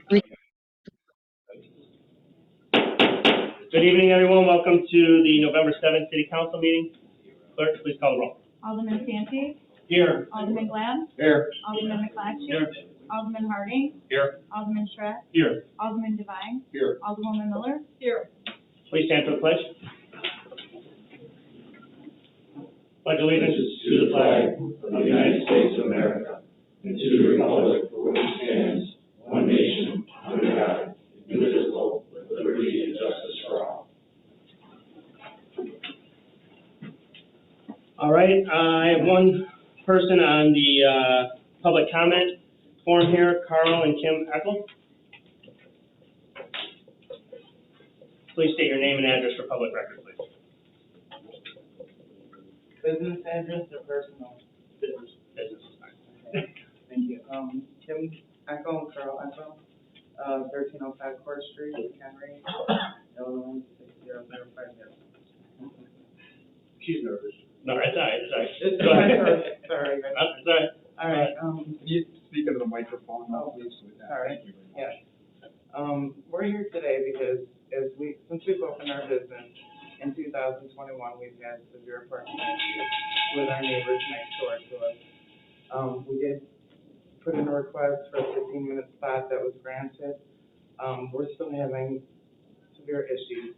Good evening, everyone. Welcome to the November 7th City Council meeting. Clerk, please call the roll. Alderman Santee, Here. Alderman Glad, Here. Alderman McClatchy, Here. Alderman Harding, Here. Alderman Stratt, Here. Alderman Devine, Here. Alderwoman Miller. Here. Please stand for the pledge. Pledge allegiance to the flag of the United States of America and to the republic for which it stands, one nation, under God, indivisible, with liberty and justice for all. All right, I have one person on the public comment form here, Carl and Kim Eckel. Please state your name and address for public record, please. Business address or personal? Business is fine. Thank you. Kim Echo, Carl Echo, 1305 Court Street, McHenry, Illinois, 60050. She's nervous. No, it's all right, it's all right. It's Go ahead. my first, sorry. It's all right. All right, Can you speak into the microphone, please? all right. Thank you very much. Yeah. We're here today because since we've opened our business in 2021, we've had severe parking issues with our neighbors next door to us. We did put in a request for a 15-minute spot that was granted. We're still having severe issues,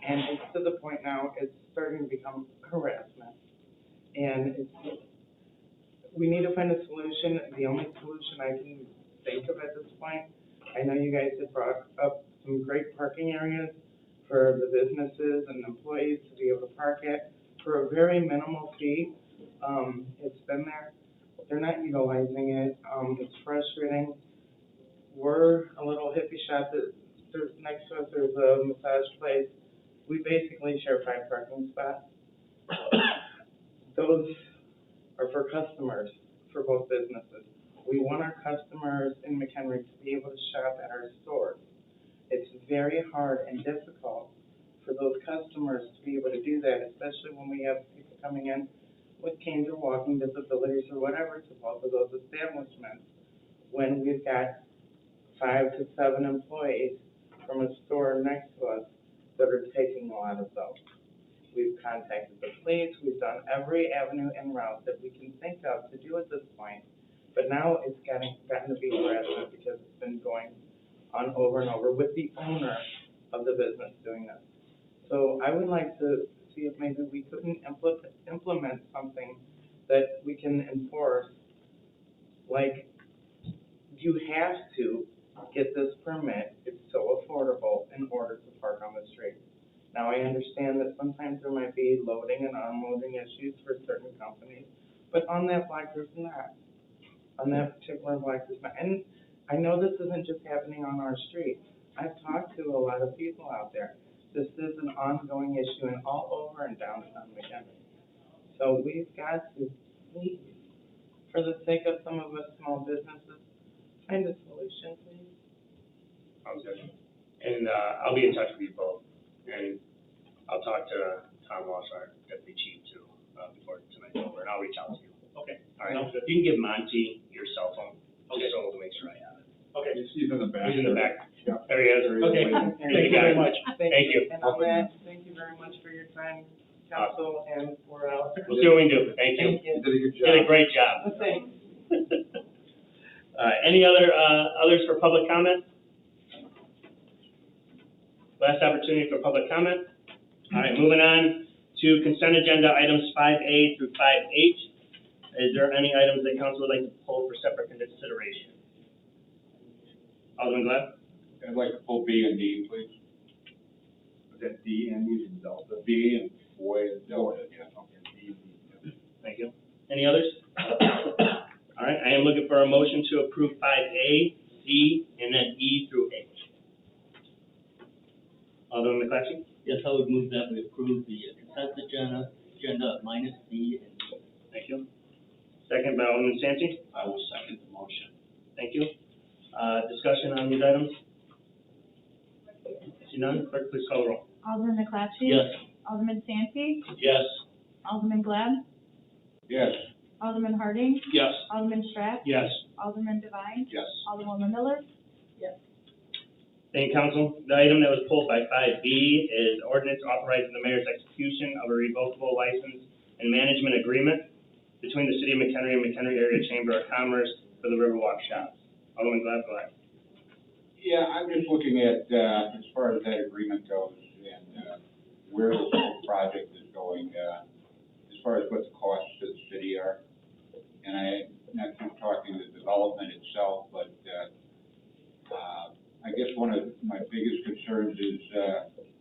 and it's to the point now it's starting to become harassment. And we need to find a solution. The only solution I can think of at this point, I know you guys have brought up some great parking areas for the businesses and employees to be able to park at for a very minimal fee. It's been there. They're not utilizing it. It's frustrating. We're a little hippie shop that there's next to us. There's a massage place. We basically share 5 parking spots. Those are for customers, for both businesses. We want our customers in McHenry to be able to shop at our stores. It's very hard and difficult for those customers to be able to do that, especially when we have people coming in with canes or walking disabilities or whatever to both of those establishments. When we've got 5 to 7 employees from a store next to us that are taking a lot of those. We've contacted the police. We've done every avenue and route that we can think of to do at this point. But now it's gotten to be harassment because it's been going on over and over with the owner of the business doing this. So I would like to see if maybe we couldn't implement something that we can enforce, like you have to get this permit, it's so affordable in order to park on the street. Now I understand that sometimes there might be loading and unloading issues for certain companies, but on that block there's not. On that particular block there's not. And I know this isn't just happening on our street. I've talked to a lot of people out there. This is an ongoing issue and all over in downtown McHenry. So we've got to, please, for the sake of some of us small businesses, find a solution, please. Sounds good. And I'll be in touch with you both. And I'll talk to Tom Walsh, our deputy chief, too, before tonight's over, and I'll reach out to you. Okay. All right. You can give Monty your cell phone, just so to make sure I have it. Okay. He's in the back. He's in the back. Yeah. There he is. Okay. Thank you very much. Thank you. And on that, thank you very much for your time, council, and for, We'll see what we can do. Thank you. You did a good You did a job. great job. Thanks. Any others for public comment? Last opportunity for public comment. All right, moving on to consent agenda items 5A through 5H. Is there any items that council would like to pull for separate consideration? Alderman Glad? I'd like to pull B and D, please. Is that D and D and Delta? D and boy and Delta, yeah, okay, D and D. Thank you. Any others? All right, I am looking for a motion to approve 5A, D, and then E through H. Alderman McClatchy? Yes, I would move that we approve the consent agenda minus D and E. Thank you. Second by Alderman Santee. I will second the motion. Thank you. Discussion on these items? See none, clerk, please call the roll. Alderman McClatchy? Yes. Alderman Santee? Yes. Alderman Glad? Yes. Alderman Harding? Yes. Alderman Stratt? Yes. Alderman Devine? Yes. Alderwoman Miller? Thank you, council. The item that was pulled by 5B is ordinance authorizing the mayor's execution of a revocable license and management agreement between the city of McHenry and McHenry Area Chamber of Commerce for the Riverwalk shops. Alderman Glad, go ahead. Yeah, I'm just looking at, as far as that agreement goes and, where the whole project is going, as far as what the costs to the city are. And I'm not just talking the development itself, but, I guess one of my biggest concerns is,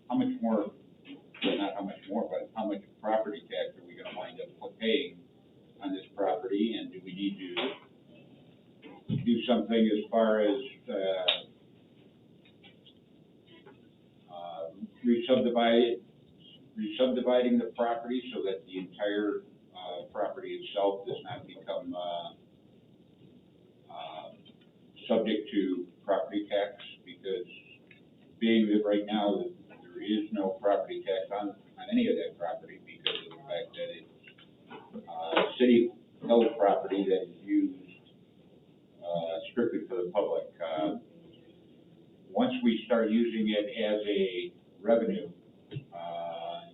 how much more, well, not how much more, but how much property tax are we gonna wind up paying on this property? And do we need to do something as far as, re-subdividing the property so that the entire, property itself does not become, subject to property tax? Because being that right now, there is no property tax on any of that property because of the fact that it's, city-held property that is used, strictly for the public. Once we start using it as a revenue,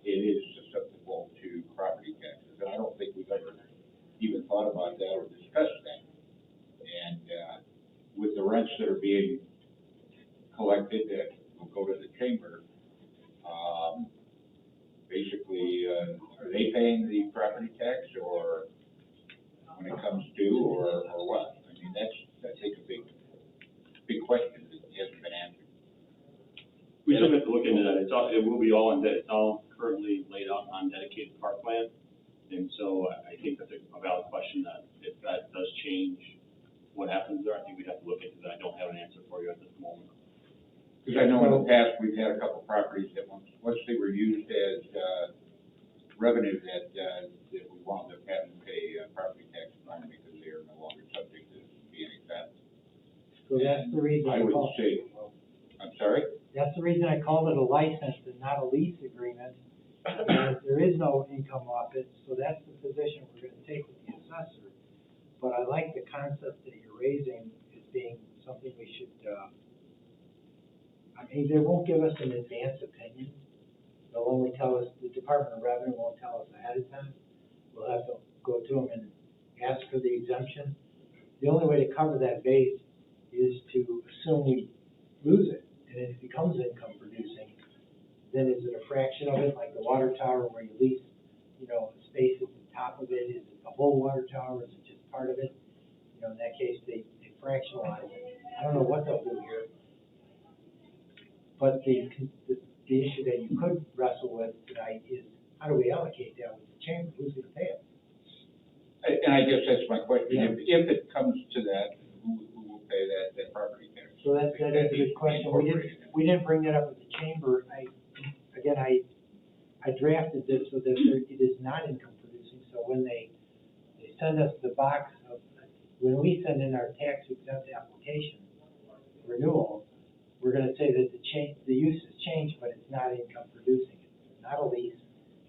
it is susceptible to property taxes. And I don't think we've ever even thought about that or discussed that. And, with the rents that are being collected that will go to the chamber, basically, are they paying the property tax or when it comes due or what? I mean, that's a big question that hasn't been answered. We still have to look into that. It will be all it's all currently laid out on dedicated park plan. And so I think that's a valid question that if that does change, what happens there? I think we'd have to look into that. I don't have an answer for you at this moment. Because I know in the past, we've had a couple properties that once they were used as, revenue that we wound up having to pay, property tax on them because they are no longer subject to being exempt. So that's the reason I I would called, say, I'm sorry? that's the reason I called it a license and not a lease agreement. Because there is no income off it, so that's the position we're gonna take with the assessor. But I like the concept that you're raising as being something we should, I mean, they won't give us an advance opinion. They'll only tell us, the Department of Revenue won't tell us ahead of time. We'll have to go to them and ask for the exemption. The only way to cover that base is to assume we lose it, and if it becomes income producing, then is it a fraction of it, like the water tower where you lease, a space at the top of it, is it the whole water tower, is it just part of it? In that case, they fractionalize it. I don't know what they'll do here. But the issue that you could wrestle with tonight is, how do we allocate that with the chamber? Who's gonna pay it? And I guess that's my question. Yeah. If it comes to that, who will pay that property tax? So that is a good question. We didn't bring that up with the chamber. I drafted this so that it is not income producing, so when they send us the box of, when we send in our tax exempt application renewal, we're gonna say that the use has changed, but it's not income producing. It's not a lease,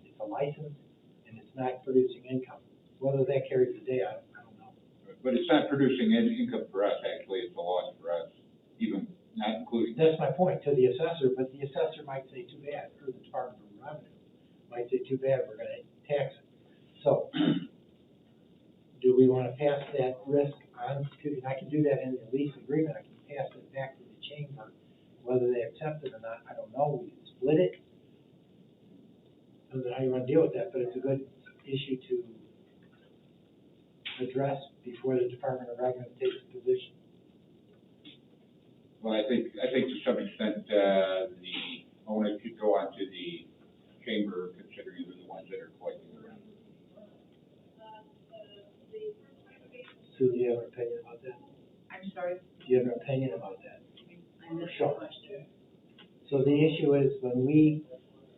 it's a license, and it's not producing income. Whether that carries the day, I don't know. But it's not producing any income for us, actually, it's a loss for us, even not including. That's my point to the assessor, but the assessor might say too bad, or the Department of Revenue might say too bad, we're gonna tax it. So, do we wanna pass that risk on to, and I can do that in the lease agreement, I can pass it back to the chamber, whether they accept it or not, I don't know, we can split it. I don't know how you wanna deal with that, but it's a good issue to address before the Department of Revenue takes a position. Well, I think to some extent, the onus should go on to the chamber, considering they're the ones that are collecting the rent. Sue, do you have an opinion about that? I'm sorry, Do you have an opinion about that? I missed Sure. the question. So the issue is when we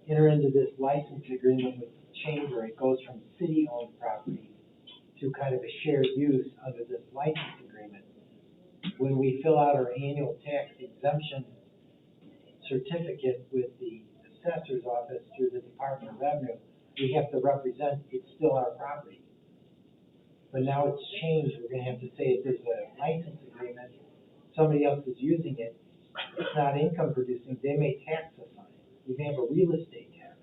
enter into this license agreement with the chamber, it goes from city-owned property to kind of a shared use under this license agreement. When we fill out our annual tax exemption certificate with the assessor's office through the Department of Revenue, we have to represent it's still our property. But now it's changed, we're gonna have to say if there's a license agreement, somebody else is using it, it's not income producing, they may tax us on it. You may have a real estate tax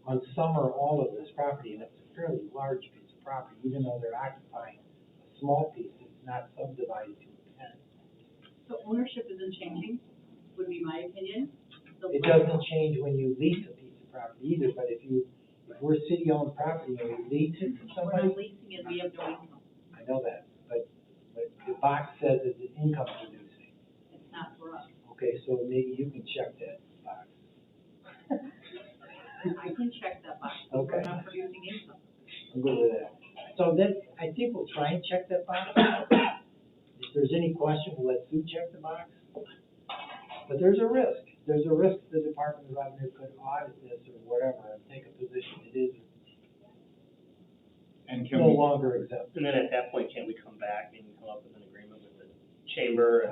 on some or all of this property, and it's a fairly large piece of property, even though they're occupying a small piece, it's not subdivided to a 10. So ownership isn't changing, would be my opinion. It doesn't change when you lease a piece of property either, but if we're city-owned property and we lease it to We're somebody, not leasing it, we have no income. I know that, but the box says it's income producing. It's not for us. Okay, so maybe you can check that box. I can check that box, but we're Okay. not producing income. I'm good with that. So then, I think we'll try and check that box. If there's any question, we'll let Sue check the box. But there's a risk. There's a risk the Department of Revenue could audit this or whatever and take a position it is And no longer exempt. And then at that point, can't we come back and come up with an agreement with the chamber?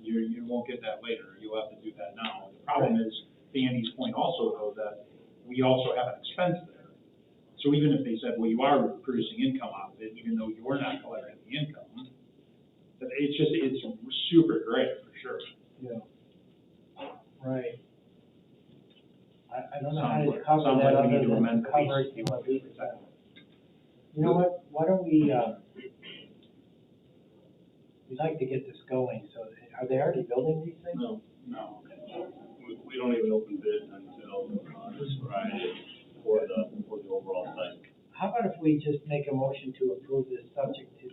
You won't get that later, you'll have to do that now. The problem is, to Andy's point also, though, that we also have an expense there. So even if they said, well, you are producing income out of it, even though you're not collecting the income, but it's super great, for sure. Yeah. Right. I don't know how to Sounds cover like that we other need to than amend the cover lease. it from a lease side. You know what, why don't we, we'd like to get this going, so are they already building these things? No, we don't even open bid until, this Friday for the overall site. How about if we just make a motion to approve this subject to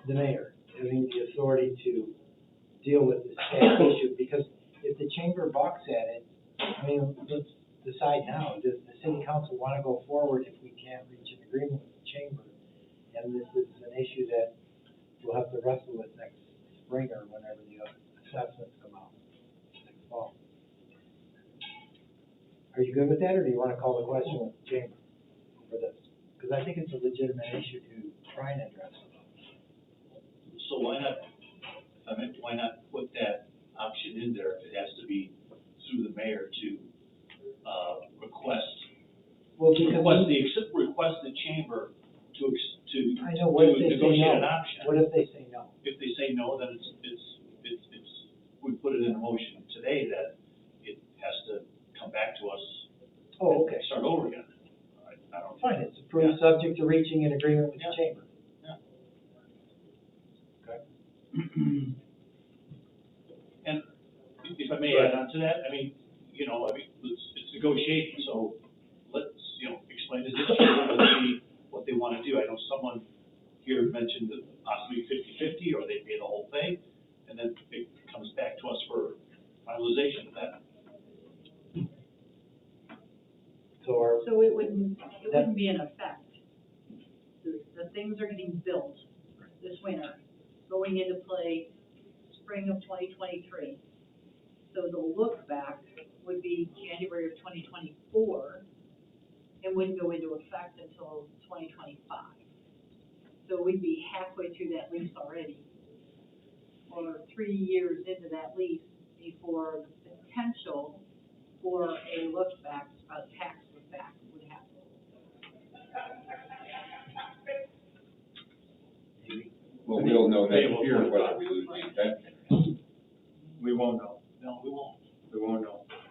the mayor having the authority to deal with this tax issue? Because if the chamber balks at it, I mean, let's decide now, does the city council want to go forward if we can't reach an agreement with the chamber? And this is an issue that we'll have to wrestle with next spring or whenever the assessments come out, next fall. Are you good with that, or do you want to call the question with the chamber for this? Because I think it's a legitimate issue to try and address. So why not put that option in there if it has to be through the mayor to, request Well, because request the chamber to I know, what if they say negotiate no? an option. What if they say no? If they say no, then we put it in a motion today that it has to come back to us. Oh, okay. and Start over again. I don't. Fine, it's approved subject to reaching an agreement with the Yeah. chamber. And if I may add on to that, it's negotiating, so let's, explain to the chamber, let's see what they wanna do. I know someone here mentioned that possibly 50-50, or they pay the whole thing, and then it comes back to us for finalization of that. So it wouldn't be in effect. The things are getting built this winter, going into play spring of 2023. So the look back would be January of 2024, and wouldn't go into effect until 2025. So we'd be halfway through that lease already, or 3 years into that lease before the potential for a look back, a tax look back would happen. Well, we'll know They next will year put it whether on. we lose the exemption. We won't know, No, we won't.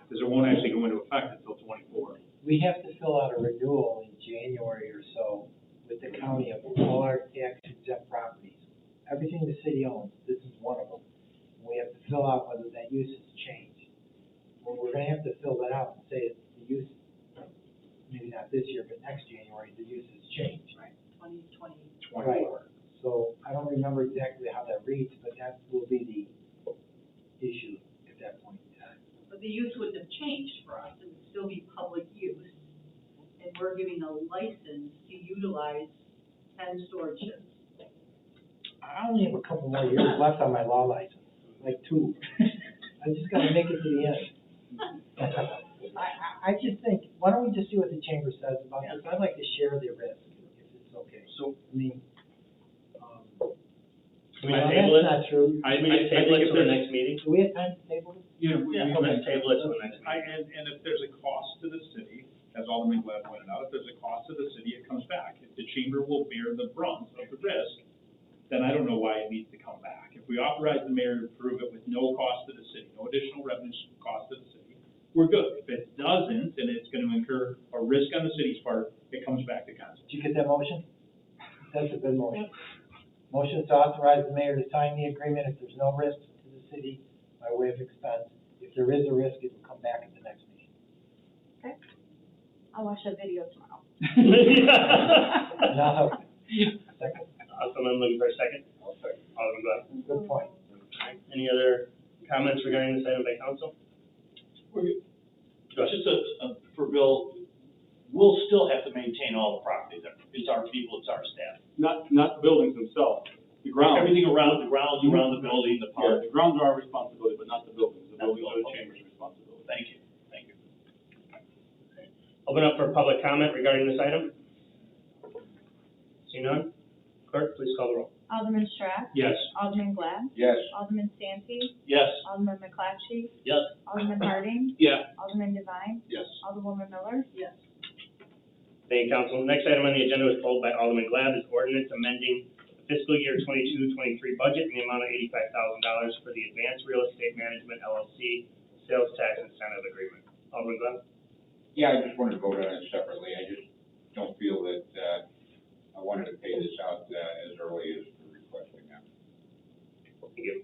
because it won't actually go into effect until 24. We have to fill out a renewal in January or so with the county of all our tax exempt properties. Everything the city owns, this is one of them. We have to fill out whether that use has changed. Well, we're gonna have to fill that out and say that the use, maybe not this year, but next January, the use has changed. Right, 2020. Right. So I don't remember exactly how that reads, but that will be the issue at that point in time. But the use wouldn't have changed for us, it would still be public use. And we're giving a license to utilize 10 storage sheds. I only have a couple more years left on my law license, like 2. I just gotta make it to the end. I just think, why don't we just see what the chamber says about this? I'd like to share the risk, if it's okay. So, I mean, can we well, table that's it? not true. Can we just table it till the next meeting? Do we have time to table this? Yeah, Let's table it till the next meeting. And if there's a cost to the city, as Alderman Glad pointed out, if there's a cost to the city, it comes back. If the chamber will bear the brunt of the risk, then I don't don't know why it needs to come back. If we authorize the mayor to approve it with no cost to the city, no additional revenue cost to the city, we're good. If it doesn't, and it's gonna incur a risk on the city's part, it comes back to council. Did you get that motion? That's a good motion. Motion is to authorize the mayor to sign the agreement if there's no risk to the city by way of expense. If there is a risk, it will come back at the next meeting. Okay. I'll watch that video tomorrow. Now, second, Someone looking for a second? Alderman Glad. good point. Any other comments regarding this item by council? Go ahead. Just for Bill, we'll still have to maintain all the property there. It's our people, it's our staff. Not the buildings themselves, the grounds. Everything around the building, the Yeah, park. the grounds are our responsibility, but not the buildings. The Not the buildings are the buildings. chamber's responsibility. Thank you, thank you. Open up for public comment regarding this item. See none? Clerk, please call the roll. Alderman Strack, Yes. Alderman Glad, Yes. Alderman Santee, Yes. Alderman McClatchy, Yes. Alderman Harding, Yeah. Alderman Devine, Yes. Alderwoman Miller, Yes. Thank you, council. Next item on the agenda was pulled by Alderman Glad, is ordinance amending fiscal year 22-23 budget in the amount of $85,000 for the Advanced Real Estate Management LLC sales tax incentive agreement. Alderman Glad? Yeah, I just wanted to vote on it separately. I just don't feel that, I wanted to pay this out, as early as we're requesting that. Thank you.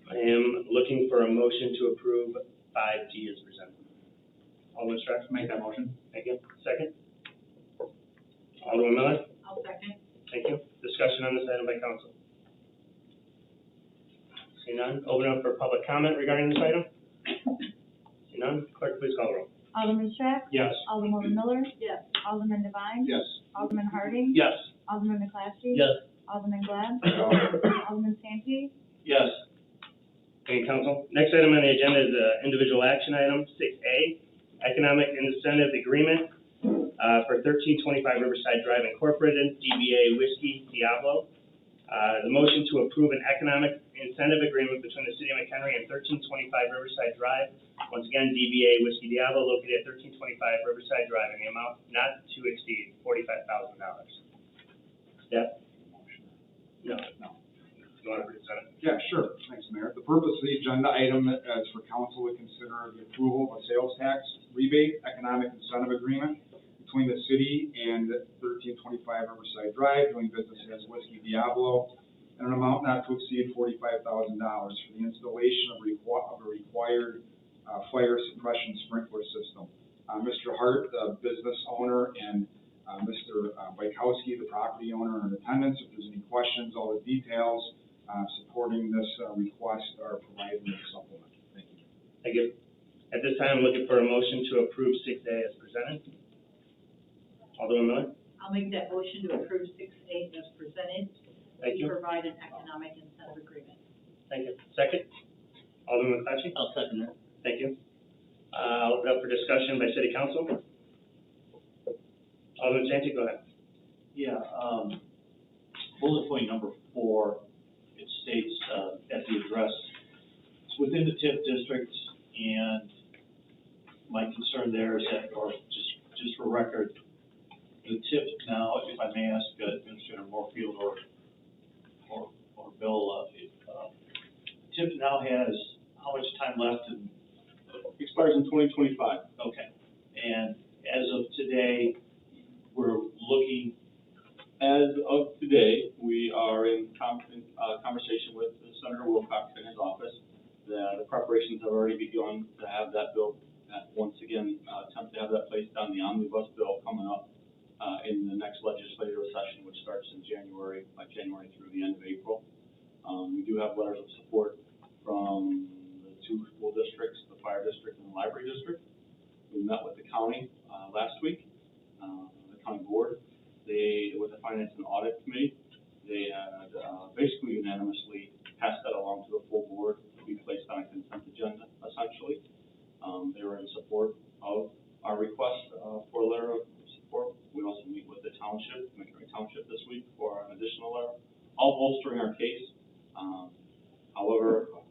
I am looking for a motion to approve 5G as presented. Alderman Strack? Make that motion. Thank you. Second? Alderman Miller? I'll second. Thank you. Discussion on this item by council. See none? Open up for public comment regarding this item. See none? Clerk, please call the roll. Alderman Strack, Yes. Alderwoman Miller, Yes. Alderman Devine, Yes. Alderman Harding, Yes. Alderman McClatchy, Yes. Alderman Glad, Alderman Santee, Yes. Thank you, council. Next item on the agenda is individual action item 6A, Economic Incentive Agreement for 1325 Riverside Drive Incorporated, DBA Whiskey Diablo. The motion to approve an economic incentive agreement between the city of McHenry and 1325 Riverside Drive. Once again, DBA Whiskey Diablo located at 1325 Riverside Drive in the amount not to exceed $45,000. Steph? No. You want to present it? Yeah, sure. Thanks, Mayor. The purpose of the agenda item is for council to consider the approval of a sales tax rebate economic incentive agreement between the city and 1325 Riverside Drive, doing business as Whiskey Diablo, and an amount not to exceed $45,000 for the installation of a required fire suppression sprinkler system. Mr. Hart, the business owner, and Mr. Bykowski, the property owner, are in attendance. If there's any questions, all the details supporting this request are provided in the supplement. Thank you. Thank you. At this time, I'm looking for a motion to approve 6A as presented. Alderman Miller? I'll make that motion to approve 6A as presented. Thank you. To provide an economic incentive agreement. Thank you. Second? Alderman McClatchy? I'll second that. Thank you. I'll open up for discussion by city council. Alderman Santee, go ahead. Yeah, bullet point number 4, it states, at the address, it's within the TIF district, and my concern there is that, or just for record, the TIF now, if I may ask Administrator Morefield or Bill, TIF now has how much time left in? Expires in 2025. Okay, and as of today, we're looking. As of today, we are in conversation with Senator Wilcox in his office. The preparations have already begun to have that bill, once again, attempt to have that placed on the omnibus bill coming up in the next legislative session, which starts in January through the end of April. We do have letters of support from the 2 school districts, the fire district and the library district. We met with the county last week, the county board. With the Finance and Audit Committee, they had basically unanimously passed that along to the full board to be placed on a consent agenda, essentially. They were in support of our request for a letter of support. We also meet with the township, McHenry Township, this week for an additional letter, all bolstering our case. However, from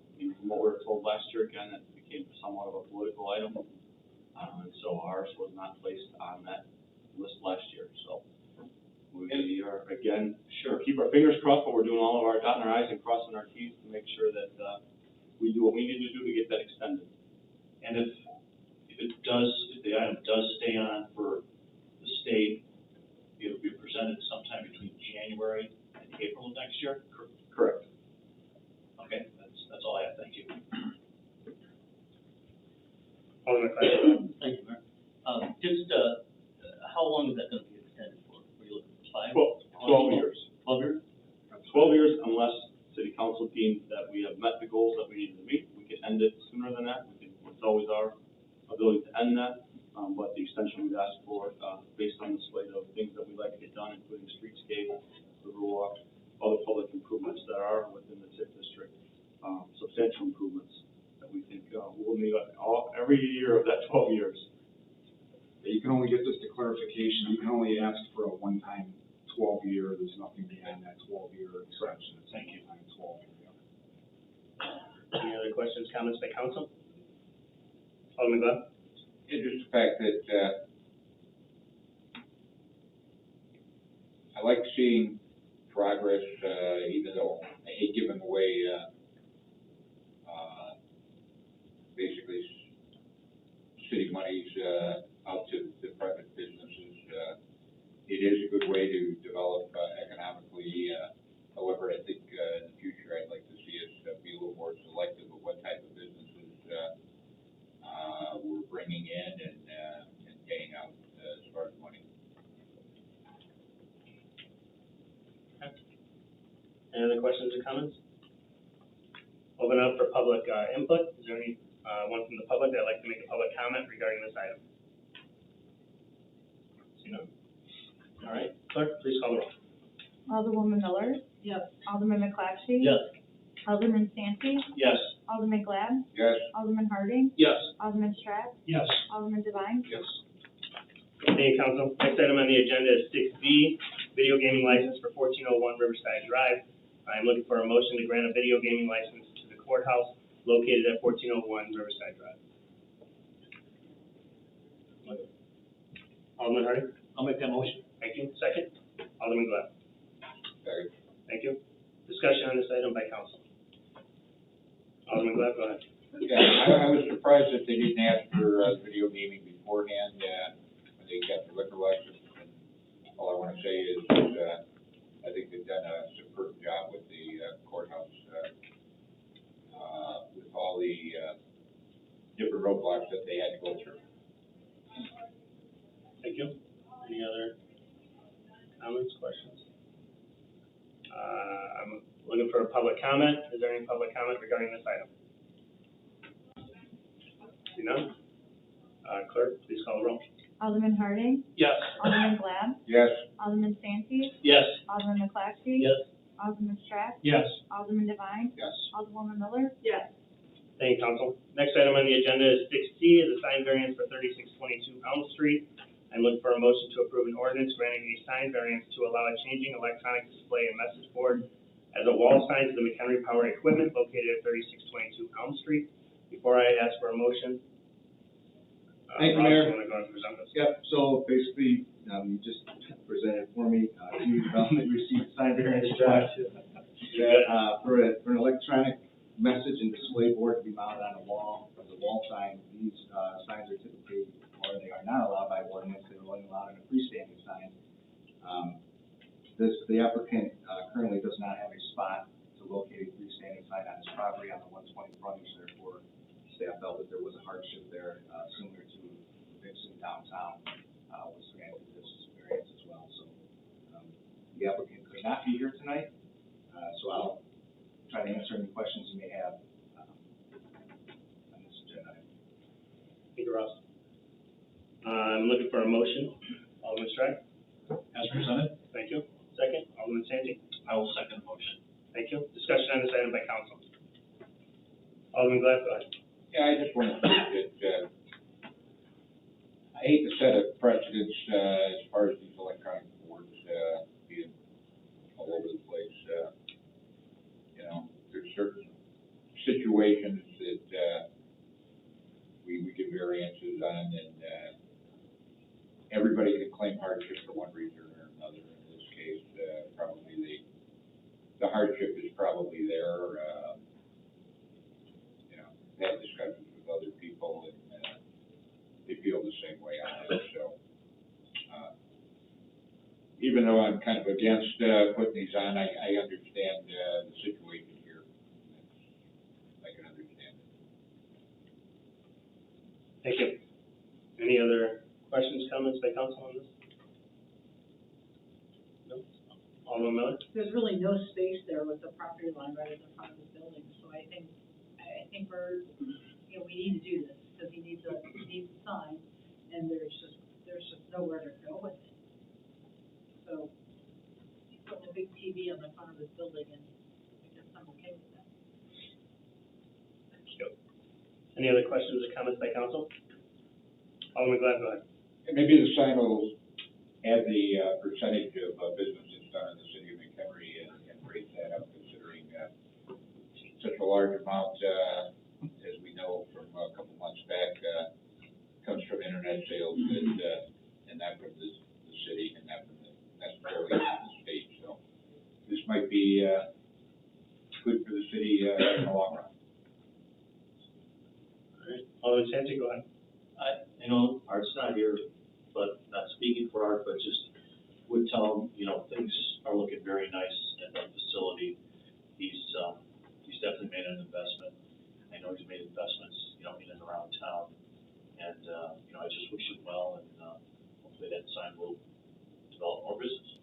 what we were told last year, again, it became somewhat of a political item, and so ours was not placed on that list last year. So We are, again, keep our fingers crossed, but we're doing all of our dotting our i's and crossing our t's to make sure that, we do what we need to do to get that extended. And if the item does stay on for the state, it'll be presented sometime between January and April of next year? Correct. Okay, that's all I have, thank you. Alderman Clark. Thank you, Mayor. How long is that gonna be extended for? Were you looking for 5? 12 years. 12 years? 12 years unless city council deems that we have met the goals that we needed to meet. We can end it sooner than that. It's always our ability to end that. But the extension we've asked for, based on the slate of things that we'd like to get done, including streetscape, the rule walk, other public improvements that are within the TIF district, substantial improvements that we think, will need every year of that 12 years. You can only get this to clarification, you can only ask for a one-time 12-year, there's nothing beyond that 12-year extension. It's Thank you. a one-time 12-year. Any other questions, comments by council? Alderman Glab. It's just the fact that, I like seeing progress, even though I hate giving away, basically city monies, out to the private businesses. It is a good way to develop, economically, however, I think, in the future, I'd like to see us be a little more selective of what type of businesses, we're bringing in and paying out, as far as money. Any other questions or comments? Open up for public input. Is there any one from the public that'd like to make a public comment regarding this item? See none? All right, clerk, please call the roll. Alderwoman Miller, Yes. Alderman McClatchy. Yes. Alderman Santi, Yes. Alderman Glad, Yes? Alderman Harding, Yes. Alderman Stratt, Yes. Alderman Devine. Yes. Thank you, council. Next item on the agenda is 6B, video gaming license for 1401 Riverside Drive. I'm looking for a motion to grant a video gaming license to the courthouse located at 1401 Riverside Drive. Alderman Harding. I'll make that motion. Thank you. Second, Alderman Glad. Sorry. Thank you. Discussion on this item by council. Alderman Glad, go ahead. Yeah, I was surprised that they didn't ask for, video gaming beforehand, when they got the liquor license. And all I wanna say is, I think they've done a superb job with the, courthouse, with all the, different roadblocks that they had to go through. Thank you. Any other comments, questions? I'm looking for a public comment. Is there any public comment regarding this item? See none? Clerk, please call the roll. Alderman Harding, Yes. Alderman Glad, Yes? Alderman Santi, Yes. Alderman McClatchy. Yes. Alderman Stratt, Yes. Alderman Devine, Yes. Alderwoman Miller. Yes. Thank you, council. Next item on the agenda is 6C, is a sign variance for 3622 Elm Street. I'm looking for a motion to approve an ordinance granting a sign variance to allow a changing electronic display and message board as a wall sign to the McHenry Power Equipment located at 3622 Elm Street. Before I ask for a motion, Thank you, Ross, Mayor. you wanna go and present this? Yep, so basically, you just presented for me, community development received sign variance request, for an electronic message and display board to be mounted on a wall, as a wall sign. These, signs are typically, or they are not allowed by ordinance, they're only allowed in a freestanding sign. The applicant, currently does not have a spot to locate a freestanding sign on his property on the 120 frontage, therefore, staff felt that there was a hardship there, similar to Vixen downtown, was granted this variance as well. So, the applicant could not be here tonight, so I'll try to answer any questions you may have, on this agenda item. Thank you, Ross. I'm looking for a motion. Alderman Stratt, As presented. thank you. Second, Alderman Santi. I will second the motion. Thank you. Discussion on this item by council. Alderman Glad, go ahead. Yeah, I just want to say that, I hate to set a precedence, as far as these electronic boards, being all over the place. You know, there's certain situations that, we give variances on, and, everybody can claim hardship for one reason or another. In this the hardship is probably there, you know, had discussions with other people and, they feel the same way on it, so. Even though I'm kind of against, putting these on, I understand, the situation here. I can understand it. Thank you. Any other questions, comments by council on this? No? Alderman Miller? There's really no space there with the property line right at the front of the building, so I think we're, you know, we need to do this, because he needs a sign, and there's just nowhere to go with it. So, he's putting a big TV on the front of his building, and I guess I'm okay with that. Thank you. Any other questions or comments by council? Alderman Glad, go ahead. And maybe the sign will add the, percentage of, businesses done in the city of McHenry and raise that up, considering, such a large amount, as we know from a couple months back, comes from internet sales and not from the city and not from necessarily the state. So this might be, good for the city, in the long run. All right. Alderman Santi, go ahead. I know Art's not here, but not speaking for Art, but just would tell him, you know, things are looking very nice at that facility. He's definitely made an investment. I know he's made investments, you know, in and around town. And, you know, I just wish him well, and, hopefully that sign will develop more business.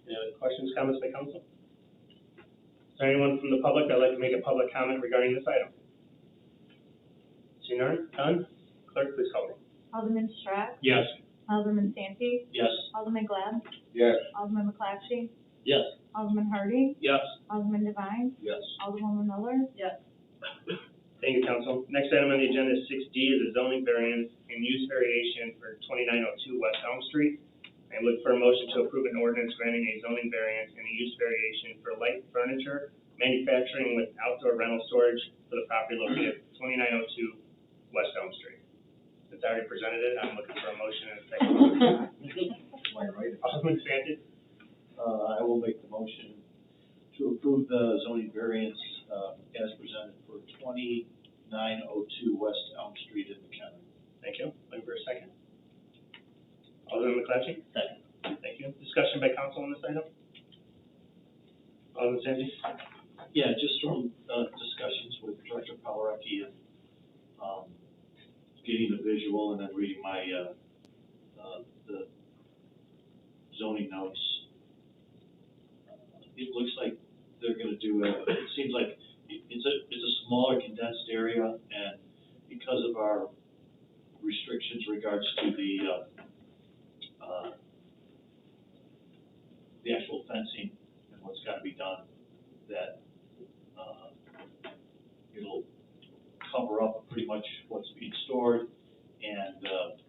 Any other questions, comments by council? Is there anyone from the public that'd like to make a public comment regarding this item? Seeing none? Clerk, please call roll. Alderman Stratt, Yes. Alderman Santi, Yes. Alderman Glad, Yes. Alderman McClatchy, Yes. Alderman Harding, Yes. Alderman Devine, Yes. Alderwoman Miller, Yes. Thank you, council. Next item on the agenda is 6D, is a zoning variance and use variation for 2902 West Elm Street. I look for a motion to approve an ordinance granting a zoning variance and a use variation for light furniture manufacturing with outdoor rental storage for the property located at 2902 West Elm Street. Since I already presented it, I'm looking for a motion and a second. Alderman Santi? I will make the motion to approve the zoning variance, as presented for 2902 West Elm Street in McHenry. Thank you. Looking for a second. Alderman McClatchy? Second. Thank you. Discussion by council on this item? Alderman Santi? Yeah, just from, discussions with Director Palarecki and, getting the visual and then reading my, the zoning notes. It looks like they're gonna do it seems like it's a smaller condensed area, and because of our restrictions regards to the actual fencing and what's gotta be done, that, it'll cover up pretty much what's being stored, and,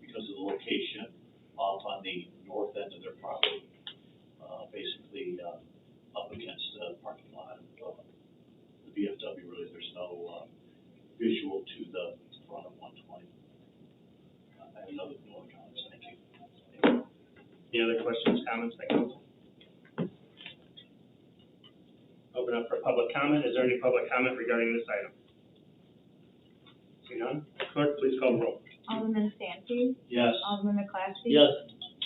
because of the location off on the north end of their property, basically, up against the parking lot of, the VFW, really, there's no, visual to the front of 120. I have no other comments, thank you. Any other questions, comments by council? Open up for public comment. Is there any public comment regarding this item? Seeing none? Clerk, please call the roll. Alderman Santi, Yes. Alderman McClatchy. Yes.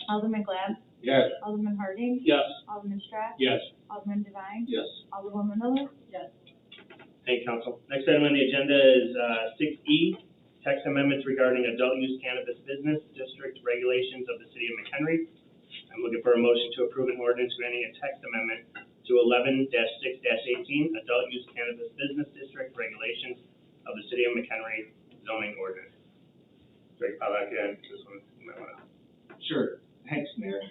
Alderman Glad, Yes. Alderman Harding, Yes. Alderman Stratt, Yes. Alderman Devine, Yes. Alderwoman Miller, Yes. Thank you, council. Next item on the agenda is, 6E, text amendments regarding adult use cannabis business district regulations of the city of McHenry. I'm looking for a motion to approve an ordinance granting a text amendment to 11-6-18, adult use cannabis business district regulations of the city of McHenry zoning ordinance. Greg Palacios, again, this one, you might want to. Sure, thanks, Mayor.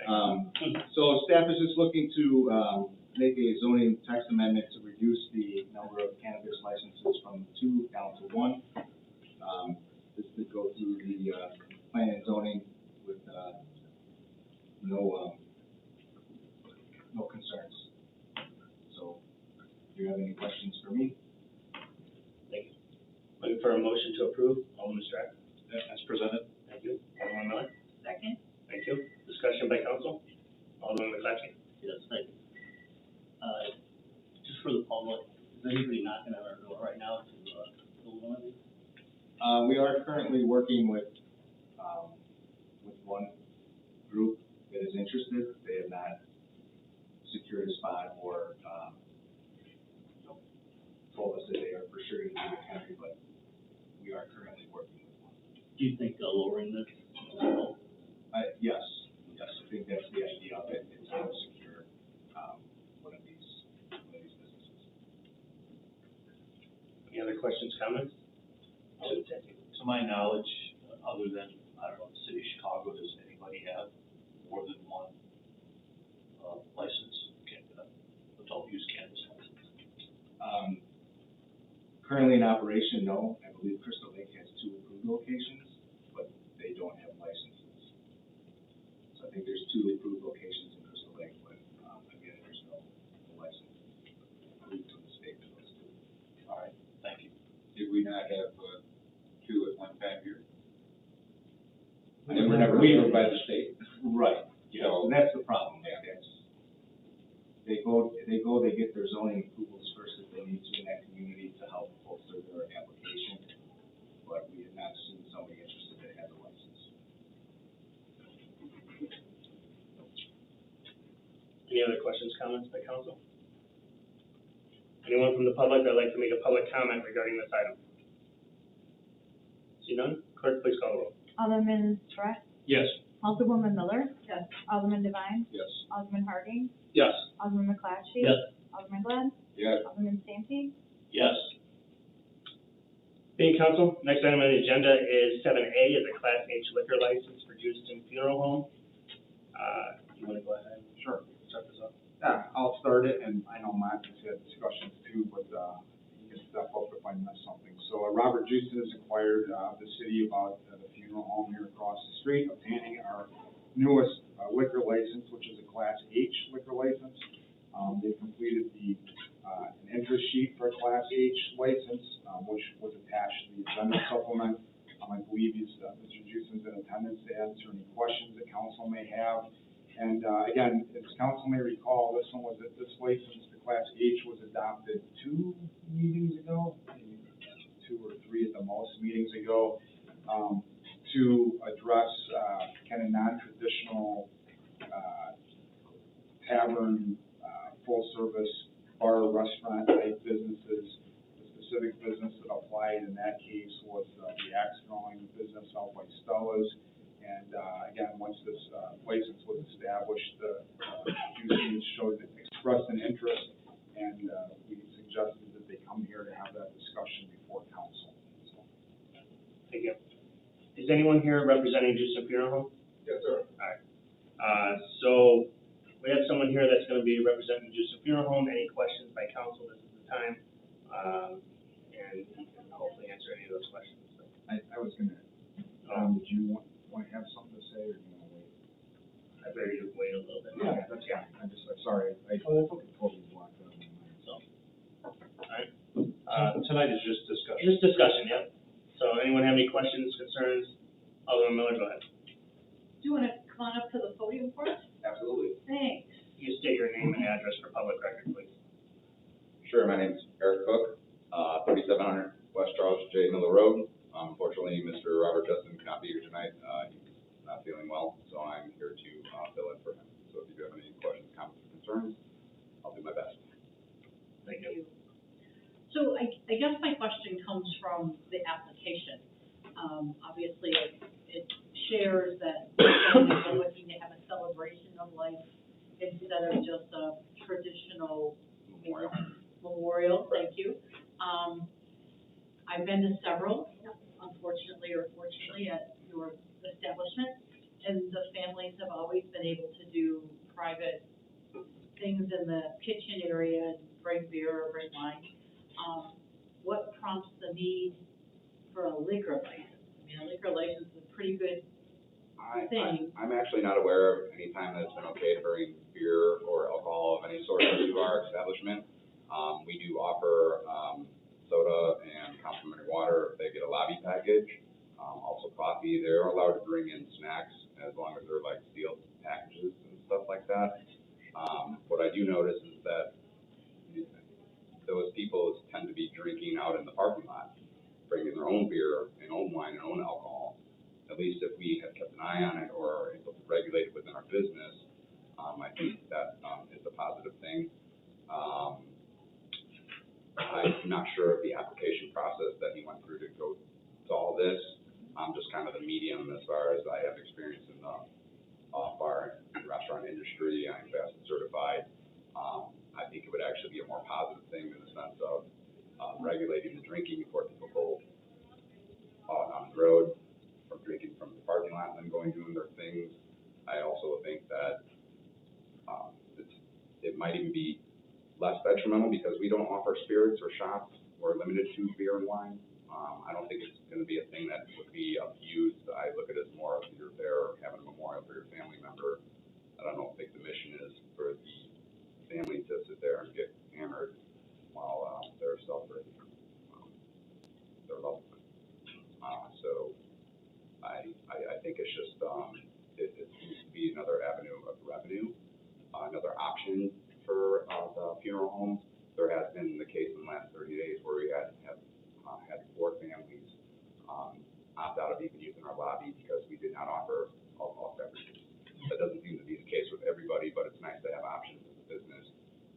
So staff is just looking to, make a zoning text amendment to reduce the number of cannabis licenses from 2 down to 1. This did go through the, planning and zoning with, no concerns. So, do you have any questions for me? Thank you. Looking for a motion to approve. Alderman Stratt. As presented. Thank you. Alderman Miller. Second? Thank you. Discussion by council. Alderman McClatchy. Yes. anybody knocking on our door right now to, build one of these? We are currently working with one group that is interested. They have not secured a spot or, told us that they are for sure going to do McHenry, but we are currently working with one. Do you think lowering this? Yes, I think that's the idea of it, is how to secure, one of these businesses. Any other questions, comments? To my knowledge, other than, I don't know, the city of Chicago, does anybody have more than one, license, adult use cannabis license? Currently in operation, no. I believe Crystal Lake has 2 approved locations, but they don't have licenses. So I think there's 2 approved locations in Crystal Lake, but, again, there's no license approved from the state for those 2. All right, thank you. Did we not have, 2 at one time here? And we're never approved by the state. Right, yeah, so that's the problem. They get their zoning approvals first if they need to in that community to help bolster their application. But we have not seen somebody interested that has a license. Any other questions, comments by council? Anyone from the public that'd like to make a public comment regarding this item? See none? Clerk, please call the roll. Alderman Toret, Yes. Councilwoman Miller, Yes. Alderman Devine, Yes. Alderman Harding, Yes. Alderman McClatchy. Yes. Alderman Glad, Yes. Alderman Santi, Yes. Being council, next item on the agenda is 7A, is a Class H liquor license for Houston Funeral Home. You wanna go ahead? Sure. Start this off. Yeah, I'll start it, and I know Matt has had discussions too, but, he can step up if I miss something. So, Robert Houston has inquired, the city about the funeral home here across the street, obtaining our newest liquor license, which is a Class H liquor license. They completed an interest sheet for a Class H license, which was attached to the agenda supplement. I believe Mr. Houston's in attendance to answer any questions that council may have. And, again, as council may recall, this license, the Class H, was adopted 2 meetings ago, maybe 2 or 3 at the most meetings ago, to address, kind of non-traditional, tavern, full-service bar, restaurant type businesses. The specific business that applied in that case was the axe throwing business out by Stella's. And, again, once this license was established, Houston expressed an interest, and we suggested that they come here to have that discussion before council. So. Thank you. Is anyone here representing Houston Funeral Home? Yes, sir. Alright, so we have someone here that's gonna be representing Houston Funeral Home. Any questions by council, this is the time. And he can hopefully answer any of those questions. So. I was gonna, did you want to have something to say, or do you want to wait? I better you wait a little bit. Yeah, that's fine. I'm sorry, I totally blocked out. So, alright. Tonight is just discussion. Just discussion, yeah. So anyone have any questions, concerns? Alderman Miller, go ahead. Do you wanna come on up to the podium for us? Absolutely. Thanks. You state your name and address for public record, please. Sure, my name's Eric Cook, 3700 West Charles J. Miller Road. Unfortunately, Mr. Robert Justin cannot be here tonight. He's not feeling well, so I'm here to fill in for him. So if you do have any questions, comments, or concerns, I'll do my best. Thank you. So I guess my question comes from the application. Obviously, it shares that we're looking to have a celebration of life instead of just a traditional memorial, thank you. I've been to several, unfortunately or fortunately, at your establishment, and the families have always been able to do private things in the kitchen area and bring beer or bring wine. What prompts the need for a liquor license? I mean, a liquor license is a pretty good thing. I'm actually not aware of any time that it's been okay to bring beer or alcohol of any sort into our establishment. We do offer soda and complimentary water if they get a lobby package. Also coffee. They're allowed to bring in snacks as long as they're like sealed packages and stuff like that. What I do notice is that those people tend to be drinking out in the parking lot, bringing their own beer and own wine and own alcohol. At least if we have kept an eye on it or are able to regulate it within our business, I think that, is a positive thing. I'm not sure of the application process that he went through to go to all this. I'm just kind of the medium as far as I have experience in the bar and restaurant industry. I'm FAST certified. I think it would actually be a more positive thing in the sense of regulating the drinking before people go on the road, from drinking from the parking lot and then going doing their things. I also think that it might even be less detrimental because we don't offer spirits or shots. We're limited to beer and wine. I don't think it's going to be a thing that would be abused. I look at it as more of you're there having a memorial for your family member. I don't think the mission is for the family to sit there and get hammered while they're celebrating their loved one. So I think it's just it needs to be another avenue of revenue, another option for the funeral home. There has been the case in the last 30 days where we had 4 families opt out of even using our lobby because we did not offer alcohol beverages. That doesn't seem to be the case with everybody, but it's nice to have options as a business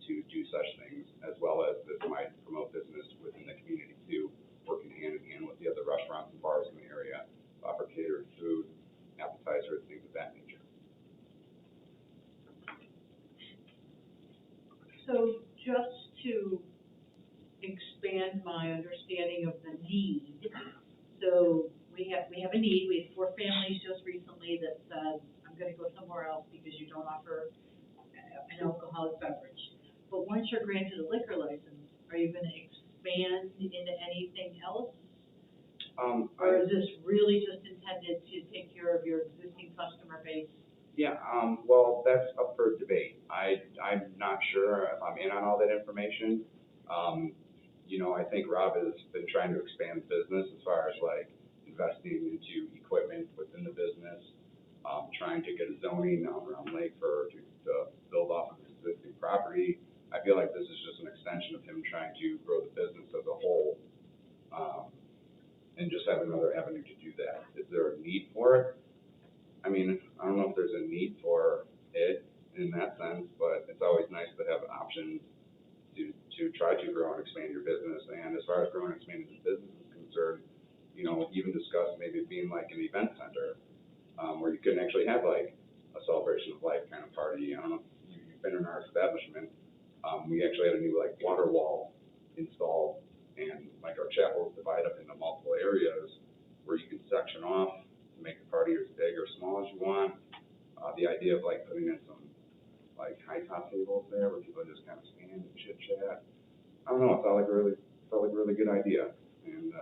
to do such things, as well as this might promote business within the community too, working hand in hand with the other restaurants and bars in the area, offer catered food, appetizers, things of that nature. So just to expand my understanding of the need, so we have a need. We had 4 families just recently that said, I'm gonna go somewhere else because you don't offer an alcoholic beverage. But once you're granted a liquor license, are you gonna expand into anything else? Or is this really just intended to take care of your existing customer base? Yeah, well, that's up for debate. I'm not sure if I'm in on all that information. You know, I think Rob has been trying to expand the business as far as like investing into equipment within the business, trying to get a zoning around Lake to build off of his existing property. I feel like this is just an extension of him trying to grow the business as a whole, and just have another avenue to do that. Is there a need for it? I mean, I don't know if there's a need for it in that sense, but it's always nice to have options to try to grow and expand your business. And as far as growing and expanding the business is concerned, you know, even discuss maybe it being like an event center, where you can actually have like a celebration of life kind of party. I don't know if you've been in our establishment. We actually had a new like water wall installed, and like our chapel is divided up into multiple areas where you can section off to make the party as big or small as you want. The idea of like putting in some like high top tables there where people just kind of stand and chit chat. I don't know, it felt like a really good idea. And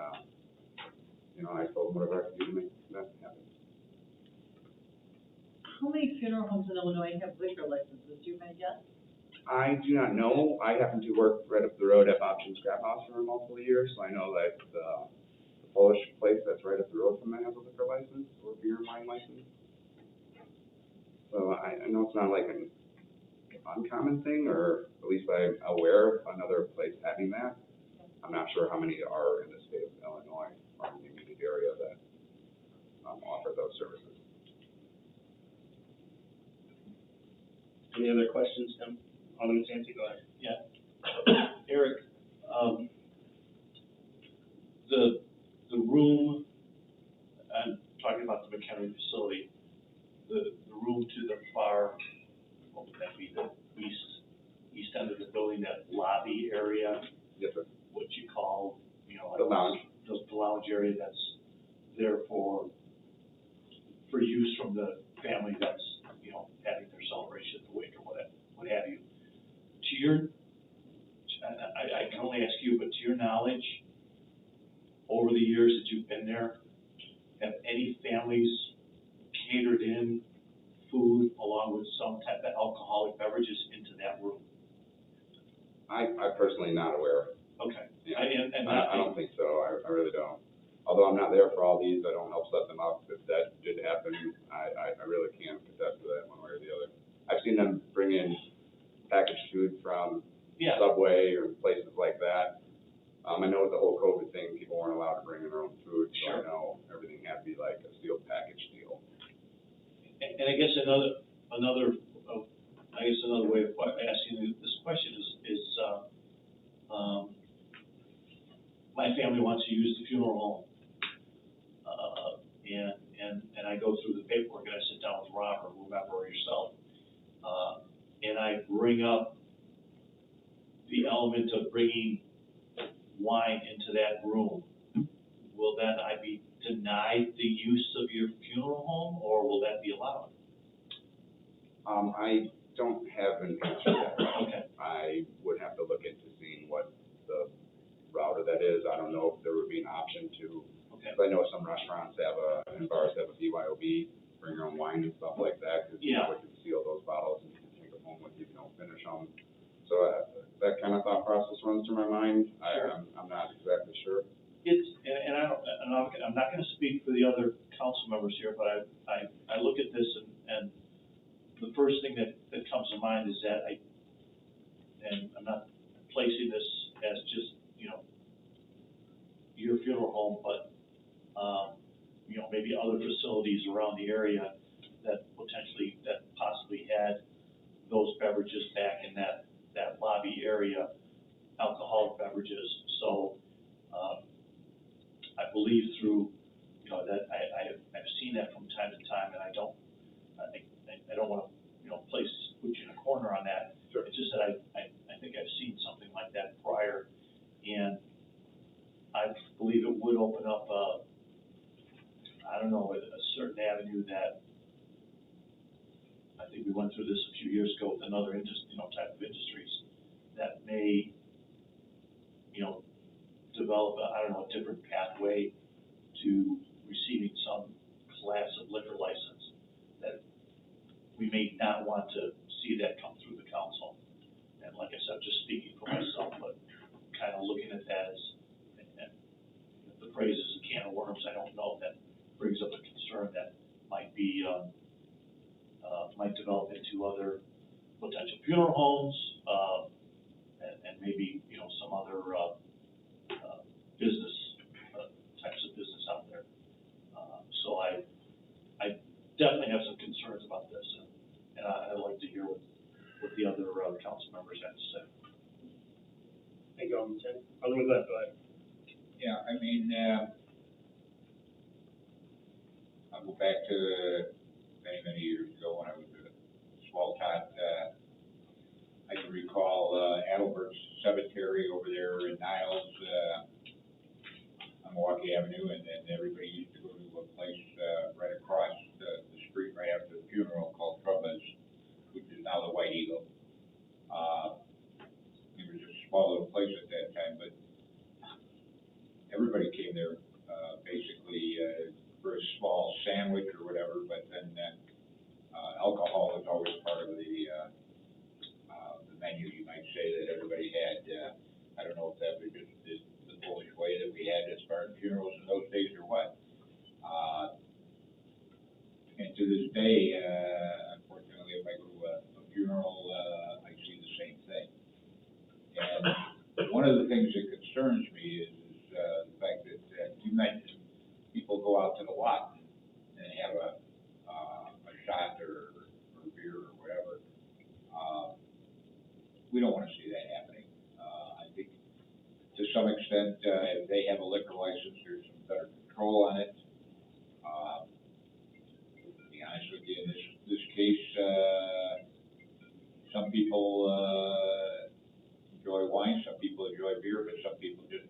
you know, I told them whatever I could do to make that happen. How many funeral homes in Illinois have liquor licenses? Do you have any guess? I do not know. I happen to work right up the road at Option Scrap House for multiple years, so I know that the Polish place that's right up the road from that has a liquor license or beer and wine license. So I know it's not like an uncommon thing, or at least I'm aware of another place having that. I'm not sure how many are in the state of Illinois or in the immediate area that offer those services. Any other questions, Tim? Alderman Santi, go ahead. Yeah. Eric, the room, I'm talking about the McHenry facility, the room to the far, what would that be, the east end of the building, that lobby area? Yes, sir. What you call, you know, like The lounge. The lounge area that's there for use from the family that's, you know, having their celebration at the wake or what have you. To your, I can only ask you, but to your knowledge, over the years that you've been there, have any families catered in food along with some type of alcoholic beverages into that room? I'm personally not aware. Okay. Yeah. I I don't think so. I really don't. Although I'm not there for all these, I don't help set them up. If that did happen, I really can't contest to that one way or the other. I've seen them bring in packaged food from, Yeah. Subway or places like that. I know with the whole COVID thing, people weren't allowed to bring in their own food, so I Sure. know everything had to be like a sealed package deal. And I guess another way of asking this question is, my family wants to use the funeral home. And I go through the paperwork and I sit down with Rob or whomever or yourself, and I bring up the element of bringing wine into that room. Will then I be denied the use of your funeral home, or will that be allowed? I don't have an answer to that. Okay. I would have to look into seeing what the route of that is. I don't know if there would be an option to, Okay. 'cause I know some restaurants and bars have a BYOB, bring your own wine and stuff like that, because you Yeah. know, you can seal those bottles and you can take them home with you if you don't finish them. So that kind of thought process runs through my mind. Sure. I'm not exactly sure. I'm not gonna speak for the other council members here, but I look at this and the first thing that comes to mind is that and I'm not placing this as just, your funeral home, but, maybe other facilities around the area that possibly had those beverages back in that lobby area, alcoholic beverages. So, I believe through, that I've seen that from time to time, and I don't want to, put you in a corner on that. Sure. It's just that I think I've seen something like that prior, and I believe it would open up a certain avenue that, I think we went through this a few years ago with another type of industries that may, develop a different pathway to receiving some class of liquor license that we may not want to see that come through the council. And like I said, I'm just speaking for myself, but kind of looking at that as, and the phrase is a can of worms, I don't know if that brings up a concern that might be, might develop into other potential funeral homes, and maybe, some other, business, types of business out there. So I definitely have some concerns about this, and I'd like to hear what the other, council members have to say. Thank you, Alderman Chen. Alderman Glenn, go ahead. Yeah, I mean, I'll go back to many years ago when I was a small tot. I can recall Adelbert's Cemetery over there in Niles, on Milwaukee Avenue, and then everybody used to go to a place right across the street right after the funeral called Trubba's, which is now the White Eagle. It was just a small little place at that time, but everybody came there basically for a small sandwich or whatever, but then alcohol was always part of the menu, you might say, that everybody had. I don't know if that was just the Polish way that we had as far as funerals in those days or what. And to this day, unfortunately, if I go to a funeral, I see the same thing. And one of the things that concerns me is the fact that you mentioned people go out to the lot and have a shot or beer or whatever. We don't want to see that happening. I think to some extent, if they have a liquor license, there's some better control on it. To be honest with you, in this case, some people enjoy wine, some people enjoy beer, but some people just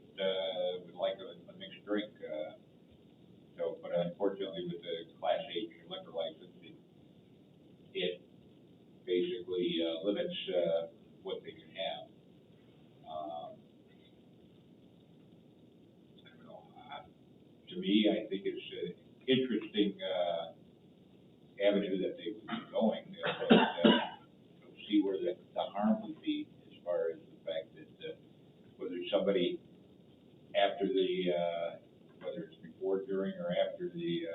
would like a mixed drink. But unfortunately, with the Class H liquor license, it basically limits what they can have. I don't know. To me, I think it's an interesting avenue that they would be going. See where the harm would be as far as the fact that whether somebody after the whether it's before, during, or after the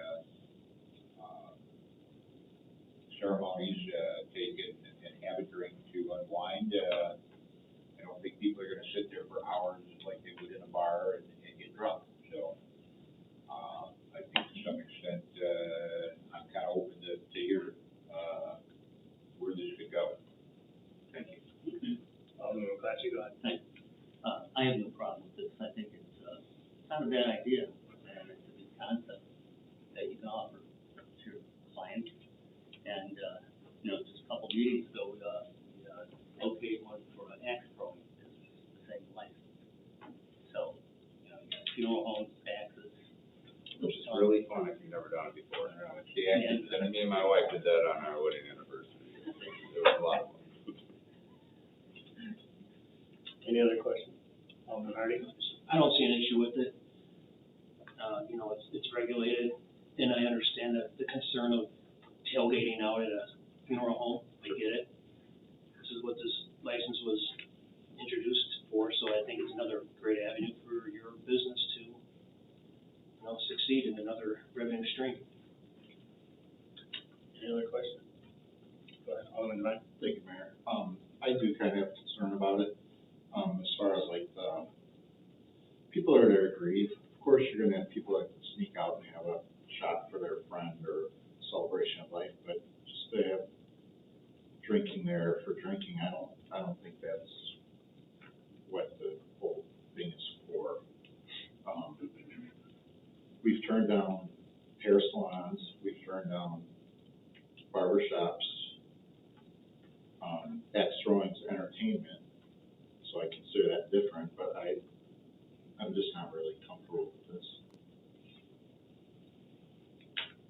ceremonies take it and have a drink to unwind. I don't sit there for hours like they would in a bar and get drunk, so. I think to some extent, I'm kind of open to hear, where this could go. Thank you. Alderman McClatchy, go ahead. I have no problem with this. I think it's not a bad idea, and it's a good concept that you can offer to your clients. And, just a couple meetings ago, we located one for an Axpro, it's the same license. So, you got funeral homes, taxes. Which is really fun if you've never done it before. And Me and my wife did that on our wedding anniversary. It was a lot of fun. Any other questions? Alderman Hardy? I don't see an issue with it. It's regulated, and I understand the concern of tailgating out at a funeral home. I get it. This is what this license was introduced for, so I think it's another great avenue for your business to, succeed in another revenue stream. Any other questions? Go ahead, Alderman Devine. Thank you, Mayor. I do kind of have concern about it, as far as like the people that are grieved. Of course, you're gonna have people that sneak out and have a shot for their friend or celebration of life, but just to have drinking there for drinking, I don't think that's what the whole thing is for. We've turned down hair salons, we've turned down barber shops. That's throwing's entertainment, so I consider that different, but I'm just not really comfortable with this.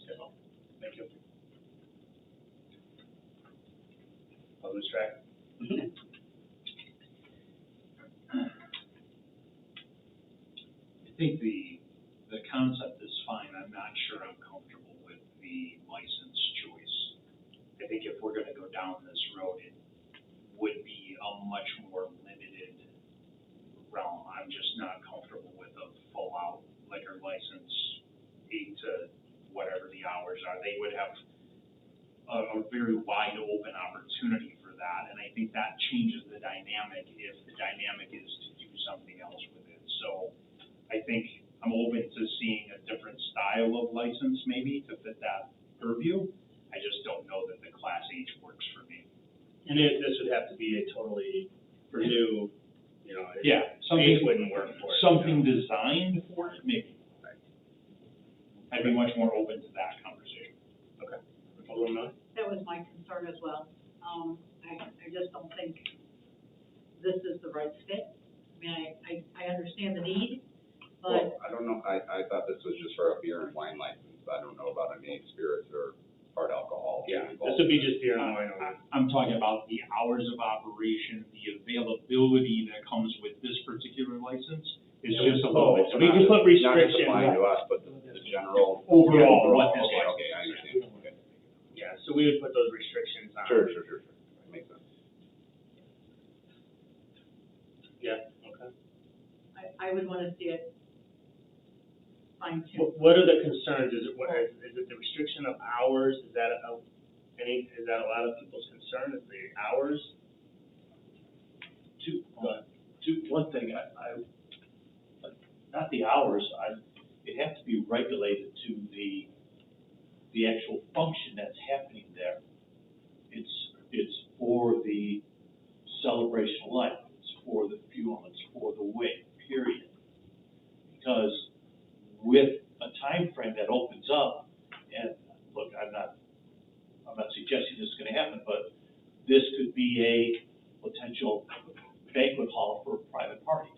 So. Thank you. Alderman Strack? I think the concept is fine. I'm not sure I'm comfortable with the license choice. I think if we're gonna go down this road, it would be a much more limited realm. I'm just not comfortable with a full-out liquor license, 8 to whatever the hours are. They would have a very wide open opportunity for that, and I think that changes the dynamic if the dynamic is to do something else with it. So I think I'm open to seeing a different style of license maybe to fit that purview. I just don't know that the Class H works for me. And this would have to be a totally new, Yeah, H wouldn't work for it. something designed for it, maybe. I'd be much more open to that conversation. Okay. Alderman Miller? That was my concern as well. I just don't think this is the right fit. I mean, I understand the need, but. Well, I don't know, I thought this was just for a beer and wine license. I don't know about any spirits or hard alcohol. Yeah, this would be just beer and wine only. I'm talking about the hours of operation, the availability that comes with this particular license is just a little bit. So we can put restrictions. Not just applying to us, but the general. Overall, what this Okay, I understand, okay. Yeah, so we would put those restrictions on. Sure. That makes sense. Yeah, okay. I would wanna see it fine-tuned. What are the concerns? Is it the restriction of hours? Is that a lot of people's concern, is the hours? One thing, not the hours, it has to be regulated to the actual function that's happening there. It's for the celebration of life, it's for the funeral, it's for the wake, period. Because with a time frame that opens up, and look, I'm not suggesting this is gonna happen, but this could be a potential banquet hall for private parties.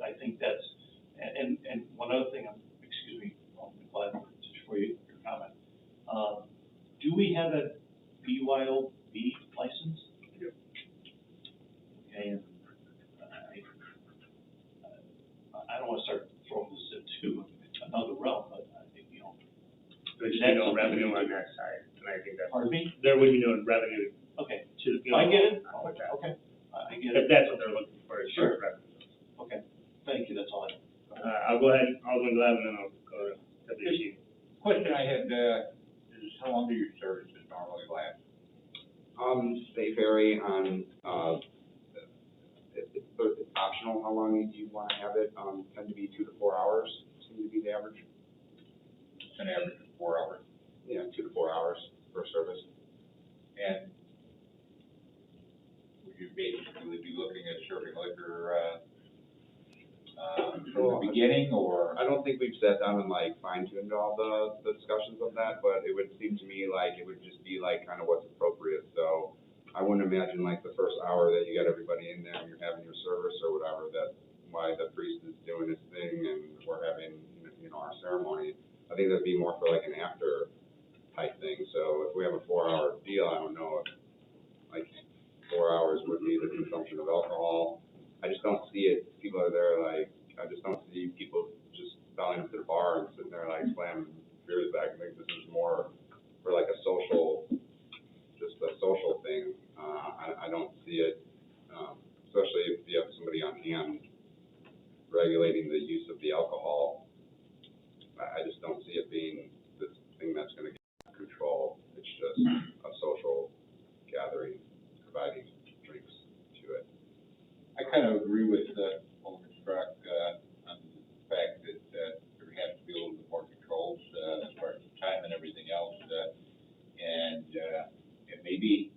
I think that's, and one other thing, excuse me, Clive, just for your comment. Do we have a BYOB license? Yep. Okay, and I don't wanna start throwing this into another realm, but I think, There's no revenue on that side, and I think that's. Pardon me? There would be no revenue Okay, to the funeral. I get it, home with that. okay, I get If it, that's what they're looking for, is Sure. revenue. okay, thank you, that's all I have. I'll go ahead, Alderman Glab, and then I'll go to Deputy Chief. Question I had, is how long do your services normally last? They vary on, it's optional how long you wanna have it, tend to be 2 to 4 hours, seem to be the average. An average of 4 hours. Yeah, 2 to 4 hours per service. And would you basically be looking at serving liquor, from the beginning, or? I don't think we've sat down and like fine-tuned all the discussions of that, but it would seem to me like it would just be like kind of what's appropriate, so I wouldn't imagine like the first hour that you got everybody in there and you're having your service or whatever, that why the priest is doing his thing and we're having, our ceremony. I think that'd be more for like an after type thing, so if we have a 4-hour deal, I don't know if like 4 hours would be the consumption of alcohol. I just don't see it, people are there like, I just don't see people just selling up to the bar and sitting there like slamming beers back. I think this is more for like a social, just a social thing. I don't see it, especially if you have somebody on hand regulating the use of the alcohol. I just don't see it being this thing that's gonna get control. It's just a social gathering, providing drinks to it. I kind of agree with, Alderman Strack, on the fact that, there has to be a little bit more controls, as far as time and everything else, and maybe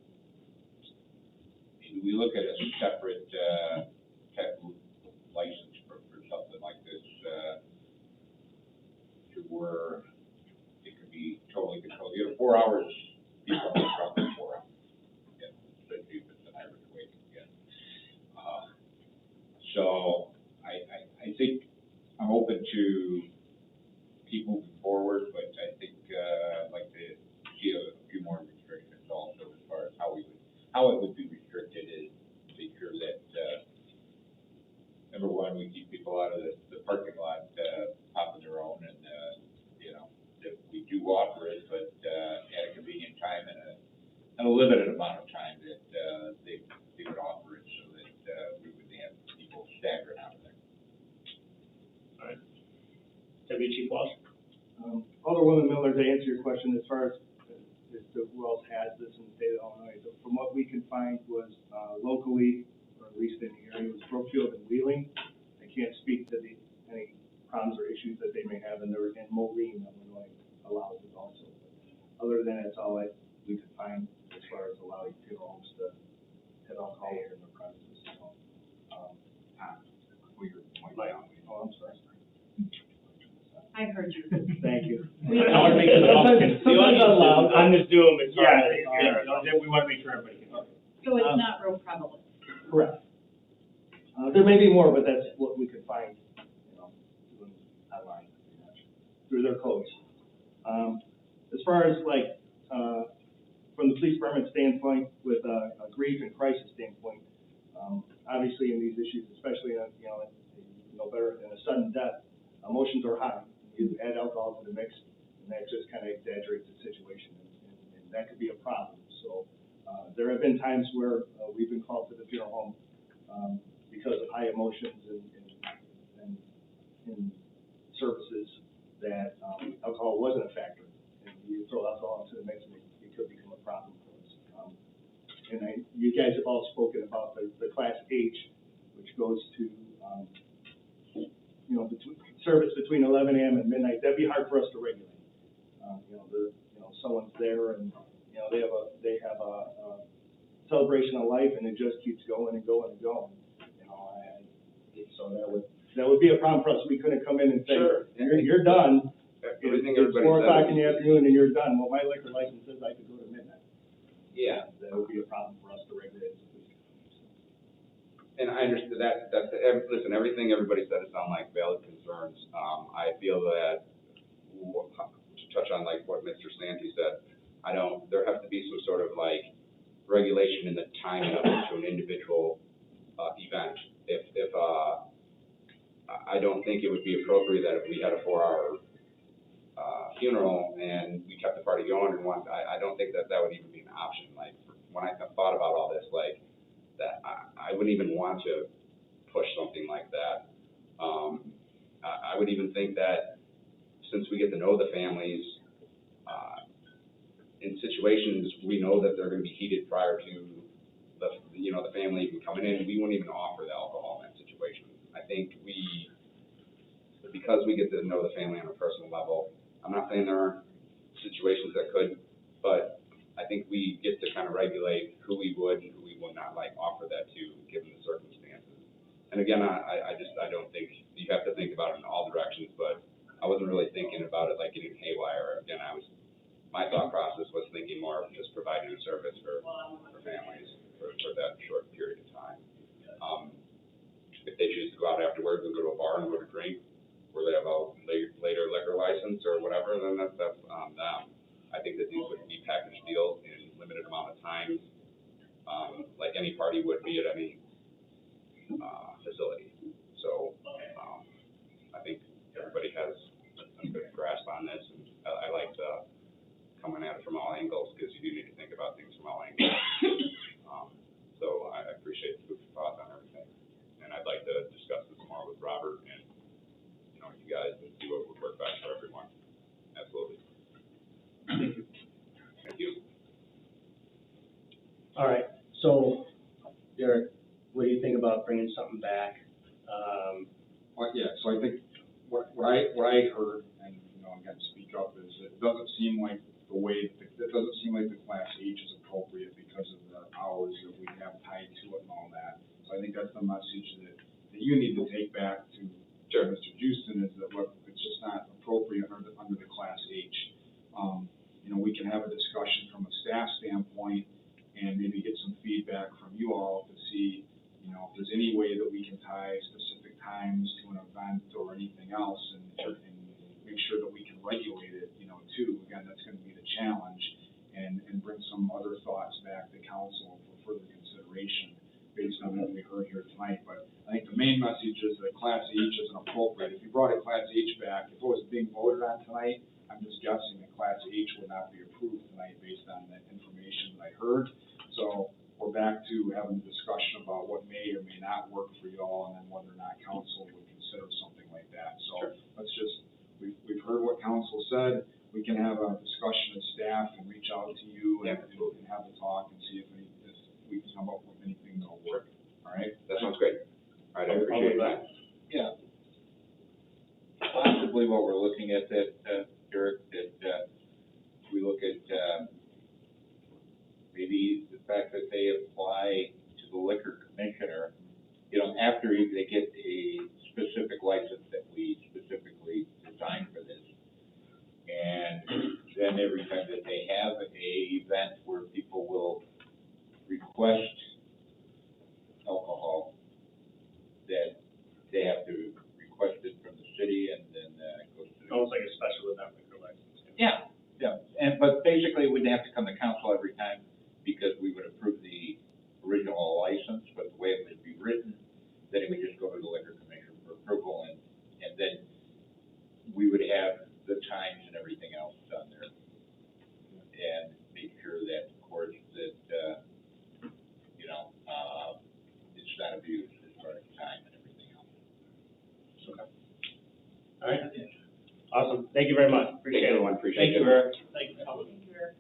we look at a separate, type of license for something like this, to where it could be totally controlled. 4 hours, people are probably 4 hours, especially if it's an Irish wake again. So I think I'm open to keep moving forward, but I think, I'd like to see a few more restrictions also as far as how it would be restricted, is make sure that, number one, we keep people out of the parking lot, popping their own, and, that we do offer it, but, at a convenient time and a limited amount of time that, they would offer it, so that, we would have people staggering out of there. All right. Deputy Chief Walsh? Alderwoman Miller, to answer your question, as far as to who else has this in the state of Illinois, from what we can find was, locally, or at least in the area, was Brookfield and Wheeling. I can't speak to any problems or issues that they may have, and Moline, Illinois, allows it also. Other than that's all we could find as far as allowing funeral homes to have alcohol in their premises. So, I'm sorry. I heard you. Thank you. I want to make sure the audience, On this Zoom, it's we want to make sure everybody can. So it's not real prevalent. Correct. There may be more, but that's what we could find, online, through their codes. As far as like, from the police department standpoint, with a grief and crisis standpoint, obviously in these issues, especially, better than a sudden death, emotions are high. You add alcohol to the mix, and that just kind of exaggerates the situation, and that could be a problem. So, there have been times where we've been called to the funeral home because of high emotions and services that alcohol wasn't a factor. And you throw alcohol into the mix, and it could become a problem for us. You guys have all spoken about the Class H, which goes to service between 11 a.m. and midnight. That'd be hard for us to regulate. Someone's there and they have a celebration of life, and it just keeps going and going and going. So that would be a problem for us. We couldn't come in and say, Sure. You're done. Everything It's everybody 4 said o'clock is- in the afternoon and you're done. Well, my liquor license says I could go to midnight. Yeah. That would be a problem for us to regulate. And I understand listen, everything everybody said sound like valid concerns. I feel that, to touch on like what Mr. Santee said, there has to be some sort of like regulation in the timing of it to an individual, event. I don't think it would be appropriate that if we had a 4-hour, funeral and we kept the party going and I don't think that would even be an option. Like, when I thought about all this, like, that I wouldn't even want to push something like that. I would even think that since we get to know the families, in situations, we know that they're gonna be heated prior to the family even coming in, we wouldn't even offer the alcohol in that situation. I think because we get to know the family on a personal level, I'm not saying there aren't situations that could, but I think we get to kind of regulate who we would and who we would not offer that to, given the circumstances. And again, I don't think, you have to think about it in all directions, but I wasn't really thinking about it like getting haywire. Again, my thought process was thinking more of just providing a service for families for that short period of time. If they choose to go out afterwards and go to a bar and go to drink, where they have a later liquor license or whatever, then that's on them. I think that these would be package deals in limited amount of time, like any party would be at any facility. So I think everybody has a good grasp on this, and I like coming at it from all angles, because you do need to think about things from all angles. So I appreciate the food for thought on everything, and I'd like to discuss this more with Robert and you guys, and see what would work best for everyone. Absolutely. Thank you. All right, so, Derek, what do you think about bringing something back? So I think what I heard, and again, speak up, is it doesn't seem like the Class H is appropriate because of the hours that we have tied to it and all that. So I think that's the message that you need to take back to Mr. Houston, is that, look, it's just not appropriate under the Class H. We can have a discussion from a staff standpoint and maybe get some feedback from you all to see, if there's any way that we can tie specific times to an event or anything else, and make sure that we can regulate it, too. Again, that's going to be the challenge, and bring some other thoughts back to council for further consideration based on what we heard here tonight. But I think the main message is that Class H isn't appropriate. If you brought a Class H back, if it was being voted on tonight, I'm just guessing that Class H would not be approved tonight based on the information that I heard. So we're back to having a discussion about what may or may not work for you all, and then whether or not council would consider something like that. So let's just, we've heard what council said. We can have a discussion as staff and reach out to you and have a talk and see if we can come up with anything that'll work. All right? That sounds great. All right, I appreciate that. Yeah. Possibly what we're looking at that, Derek, that we look at maybe the fact that they apply to the liquor commissioner, after they get a specific license that we specifically designed for this. And then every time that they have an event where people will request alcohol, that they have to request it from the city, and then it goes to Almost like a special event liquor license. Yeah, but basically we'd have to come to council every time, because we would approve the original license, but the way it would be written, then it would just go to the liquor commission for approval, and then we would have the times and everything else done there. And make sure that, of course, that, it's not abused as far as time and everything else. Okay. All right. Awesome. Thank you very much. Appreciate it. Everyone. Appreciate it. Thank you, Eric. Thank you, Eric.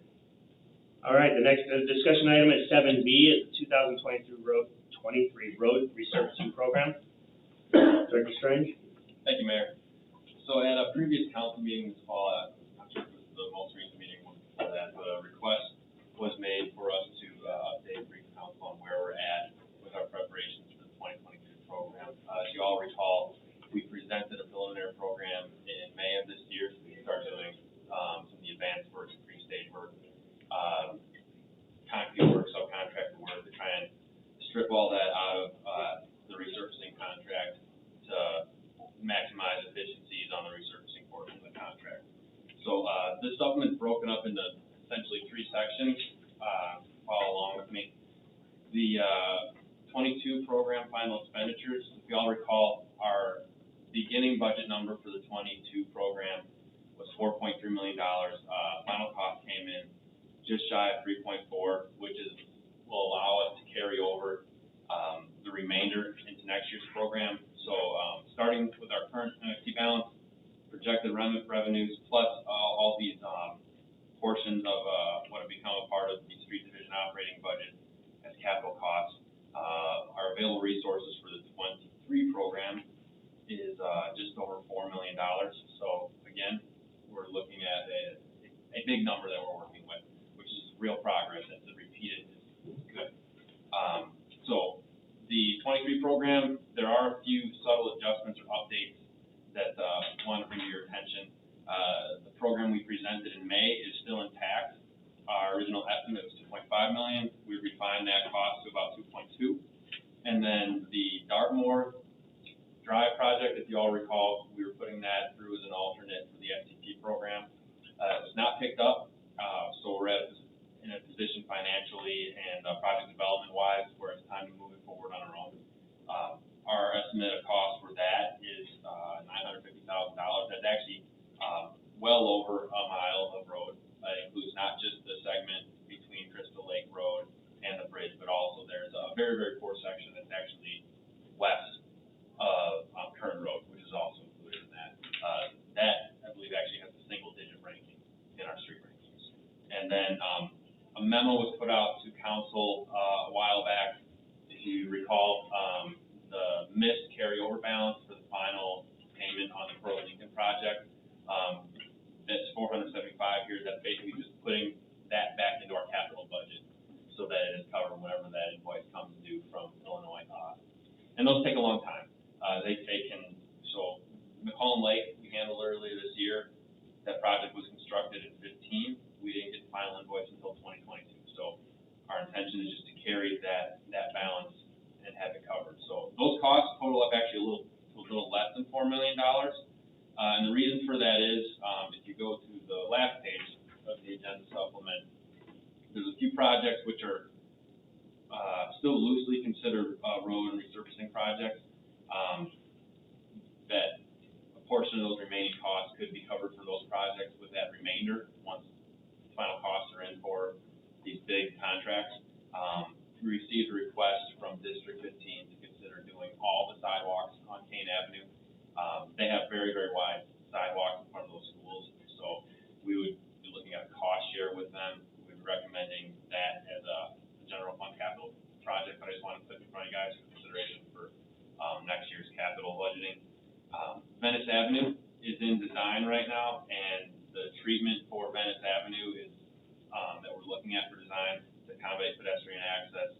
All right, the next discussion item is 7B, is the 2023 road resurfacing program. Director Strange. Thank you, Mayor. So at a previous council meeting this fall, I'm sure it was the most recent meeting before that, the request was made for us to update brief council on where we're at with our preparations for the 2022 program. As you all recall, we presented a preliminary program in May of this year, so we started doing some of the advanced work, pre-stage work, concrete work, subcontractor work, to try and strip all that out of the resurfacing contract to maximize efficiencies on the resurfacing portion of the contract. So this supplement's broken up into essentially three sections. Follow along with me. The 22 program final expenditures, if you all recall, our beginning budget number for the 22 program was $4.3 million. Final cost came in just shy of 3.4, which will allow us to carry over the remainder into next year's program. So starting with our current NXT balance, projected revenues, plus all these portions of what real progress, and to repeat it is good. So the 23 program, there are a few subtle adjustments or updates that I want to bring to your attention. The program we presented in May is still intact. Our original estimate was 2.5 million. We refined that cost to about 2.2. And then the Dartmoor Drive project, if you all recall, we were putting that through as an alternate for the FTP program. It was not picked up, so we're in a position financially and project development wise where it's time to move it forward on our own. Our estimate of cost for that is $950,000. That's actually well over a mile of road. It includes not just the segment between Crystal Lake Road and the bridge, but also there's a very, very poor section that's actually west of Kern Road, which is also included in that. That, I believe, actually has a single-digit ranking in our street rankings. And then a memo was put out to council a while back, if you recall, the missed carryover balance for the final payment on the Pearl Lincoln project. That's 475 here. That's basically just putting that back into our capital budget so that it is covered whenever that invoice comes due from Illinois. And those take a long time. So McCollum Lake, we handled earlier this year. That project was constructed in 15. We didn't get the final invoice until 2022. So our intention is just to carry that balance and have it covered. So those costs total up actually a little less than $4 million. And the reason for that is, if you go to the last page of the agenda supplement, there's a few projects which are still loosely considered road and resurfacing projects. That a portion of those remaining costs could be covered for those projects with that remainder once the final costs are in for these big contracts. We received a request from District 15 to consider doing all the sidewalks on Kane Avenue. They have very, very wide sidewalks in front of those schools, so we would be looking at a cost share with them. We'd be recommending that as a general fund capital project, but I just want to put it in front of you guys for consideration for next year's capital budgeting. Venice Avenue is in design right now, and the treatment for Venice Avenue is that we're looking at for design to accommodate pedestrian access,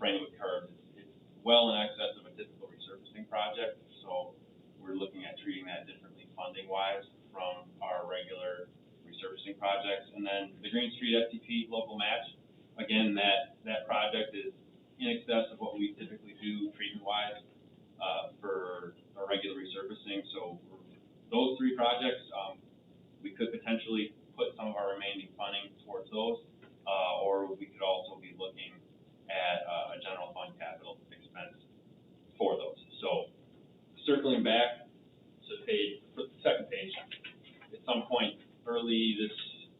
framed with curbs. It's well in excess of a typical resurfacing project, so we're looking at treating that differently funding-wise from our regular resurfacing projects. And then the Green Street FTP local match, again, that project is in excess of what we typically do treatment-wise for our regular resurfacing. So those three projects, we could potentially put some of our remaining funding towards those, or we could also be looking at a general fund capital expense for those. So circling back to the second page, at some point early this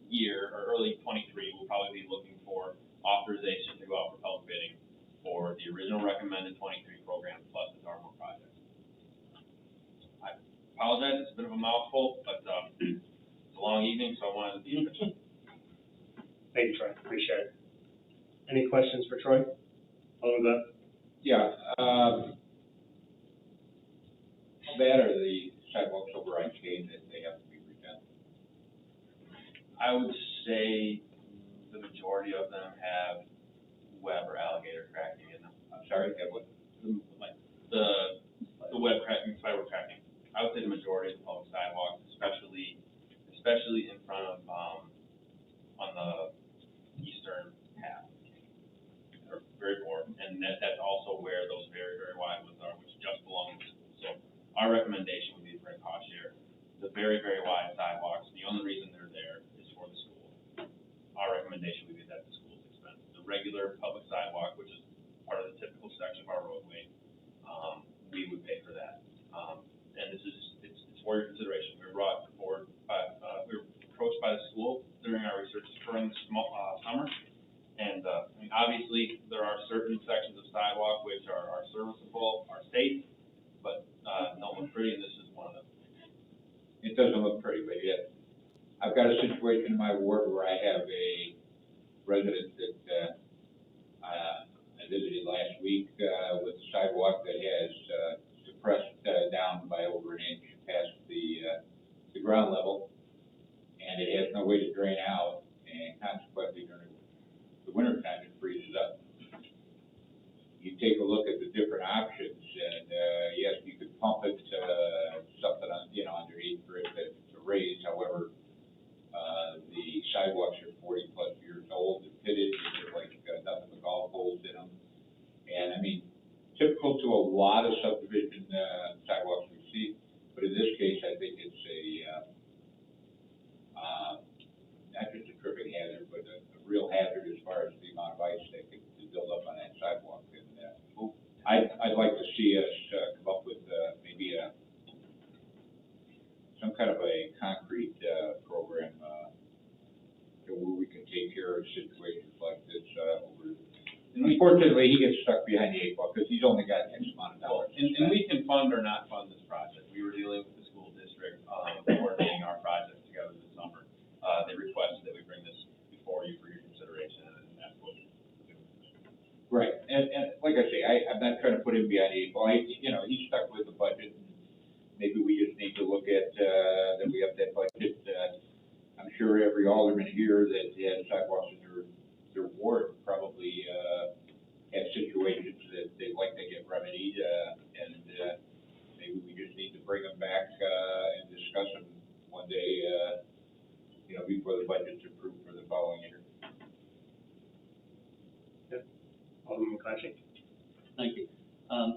year, or early 23, we'll probably be looking for authorization to go out for public bidding for the original recommended 23 program plus the Dartmoor project. I apologize, it's a bit of a mouthful, but it's a long evening, so I wanted to be efficient. Thank you, Troy, appreciate it. Any questions for Troy? All of that? Yeah, how bad are the sidewalks over on Kane that they have to be redone? I would say the majority of them have web or alligator cracking in them. I'm sorry, have what? Like the web cracking, fiber cracking. I would say the majority of the public sidewalks, especially in front of on the eastern half, are very poor, and that's also where those very, very wide ones are, which just belong to schools. So our recommendation would be to bring cost share. The very, very wide sidewalks, the only reason they're there is for the school. Our recommendation would be that the school's expense. The regular public sidewalk, which is part of the typical section of our roadway, we would pay for that. And it's for your consideration. We were approached by the school during our research during the summer, and I mean, obviously there are certain sections of sidewalk which are serviceable, are safe, but don't look pretty, and this is one of them. It doesn't look pretty, but yet, I've got a situation in my ward where I have a resident that I visited last week with a sidewalk that has depressed down by over an inch past the ground level, and it has no way to drain out, and consequently during the take a look at the different options, and, yes, you could pump it, something on, you know, underneath for it to raise, however, the sidewalks are 40-plus years old, and pitted, they're like, nothing but golf holes in them. And, I mean, typical to a lot of subdivision, sidewalks we see, but in this case, I think it's not just a tripping hazard, but a real hazard as far as the amount of ice that could build up on that sidewalk. And, I'd like to see us, come up with, maybe some kind of a concrete, program, where we can take care of situations like this, and unfortunately, he gets stuck behind the 8 ball, because he's only got X amount of dollars. And we can fund or not fund this project. We were dealing with the school district, coordinating our project together this summer. They requested that we bring this before you for your consideration, and that's what we're doing. Right, and like I say, I'm not trying to put him behind the 8 ball, you know, he's stuck with the budget. Maybe we just need to look at, that we have that budget, I'm sure every alderman here that has sidewalks in their ward probably, have situations that they'd like to get remedied, and, maybe we just need to bring them back, and discuss them one day, you know, before the budget's approved for the following year. Alderman McClatchy? Thank you.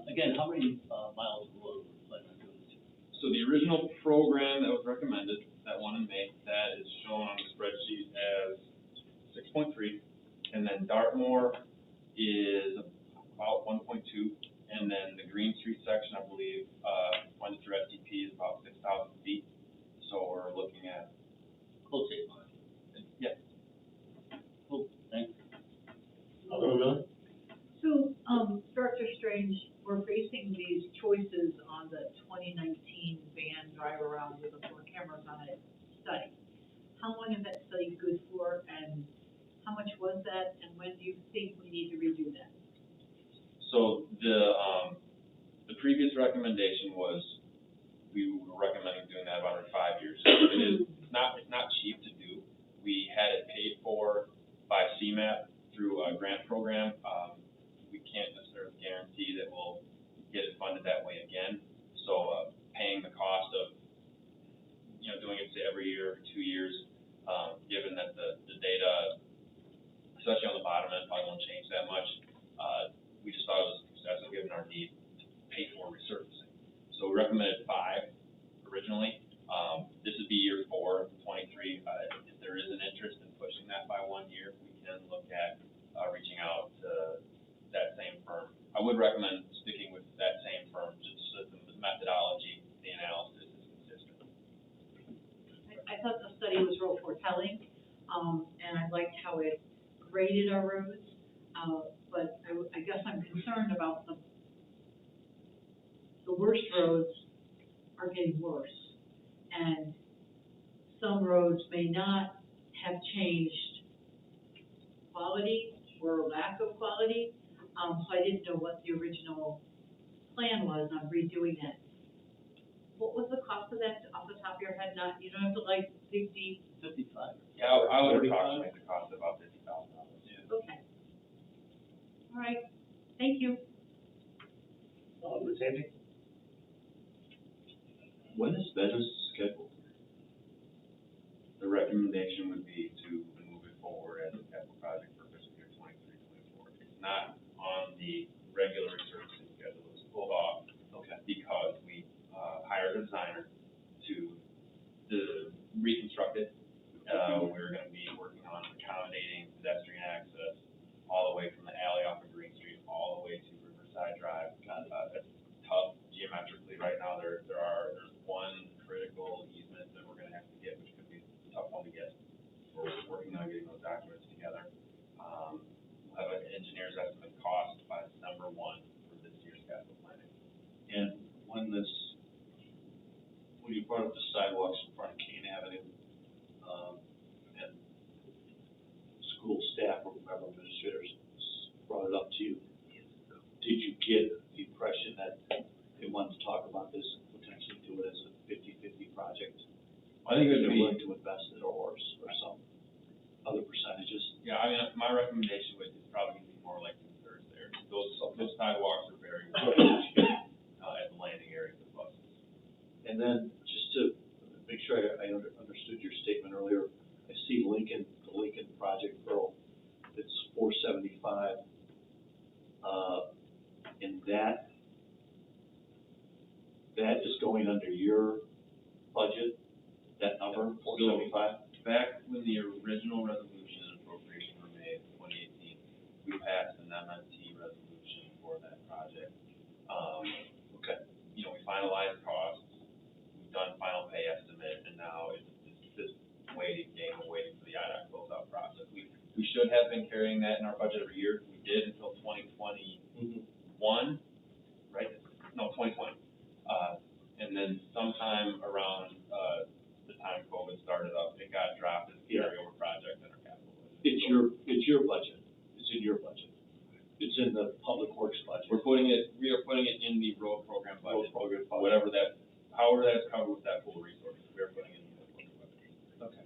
Again, how many, miles of road were planning on doing this year? So the original program that was recommended, that one in May, that is shown on the spreadsheet as 6.3, and then Dartmoor is about 1.2, and then the Green Street section, I believe, funded through SDP is about 6,000 feet. So we're looking at Close to 8 miles. yeah. Cool, thanks. Alderman Miller? So, Director Strange, we're facing these choices on the 2019 van drive around with the 4 cameras on it study. How long is that study good for, and how much was that, and when do you think we need to redo that? So the previous recommendation was, we were recommending doing that about every 5 years. It's not cheap to do. We had it paid for by CMAP through a grant program. We can't necessarily guarantee that we'll get it funded that way again. So, paying the cost of, you know, doing it say every year, every 2 years, given that the data, especially on the bottom end, probably won't change that much. We just thought it was excessive given our need to pay for resurfacing. So we recommended 5 originally. This would be year 4, 23. If there is an interest in pushing that by 1 year, we can look at reaching out to that same firm. I would recommend sticking with that same firm, just so that the methodology, the analysis is consistent. I thought the study was real foretelling, and I liked how it graded our roads, but I guess I'm concerned about the worst roads are getting worse, and some roads may not have changed quality or lack of quality, so I didn't know what the original plan was on redoing it. What was the cost of that off the top of your head? Not, you don't have to like dig deep. 55. Yeah, I would approximate the cost of about $50,000. Yeah. Okay. All right, thank you. Alderman Sandy? When is Venice scheduled? The recommendation would be to move it forward as a capital project for fiscal year 23-24. It's not on the regular resurfacing schedule. It's pulled off. Okay. Because we hired a designer to reconstruct it. We're going to be working on accommodating pedestrian access all the way from the alley off of Green Street all the way to Riverside Drive. That's tough geometrically right now. There's one critical easement that we're going to have to get, which could be a tough one to get. We're working on getting those documents together. We'll have an engineer's estimate cost by December 1 for this year's capital planning. And when you brought up the sidewalks in front of Kane Avenue, and school staff or whoever administrators brought it up to you, did you get the impression that they wanted to talk about this and potentially do it as a 50-50 project? I think it would they're be willing to invest it or some other percentages. Yeah, I mean, my recommendation would is probably going to be more like 2/3 there. Those sidewalks 75, and that is going under your budget, that number, 475? Back when the original resolution and appropriation were made in 2018, we passed an MNT resolution for that project. Okay. You know, we finalized costs, we've done final pay estimate, and now it's this waiting game of waiting for the IDOT closeout process. We should have been carrying that in our budget every year. We did until 2021, right? No, 2020. And then sometime around the time COVID started up, it got dropped as a carryover project in our capital budget. It's your budget. It's in your budget. It's in the public works budget. We are putting it in the road program budget. Road program budget. Whatever that, however that's covered with that pool of resources, we are putting it in the road program budget. Okay.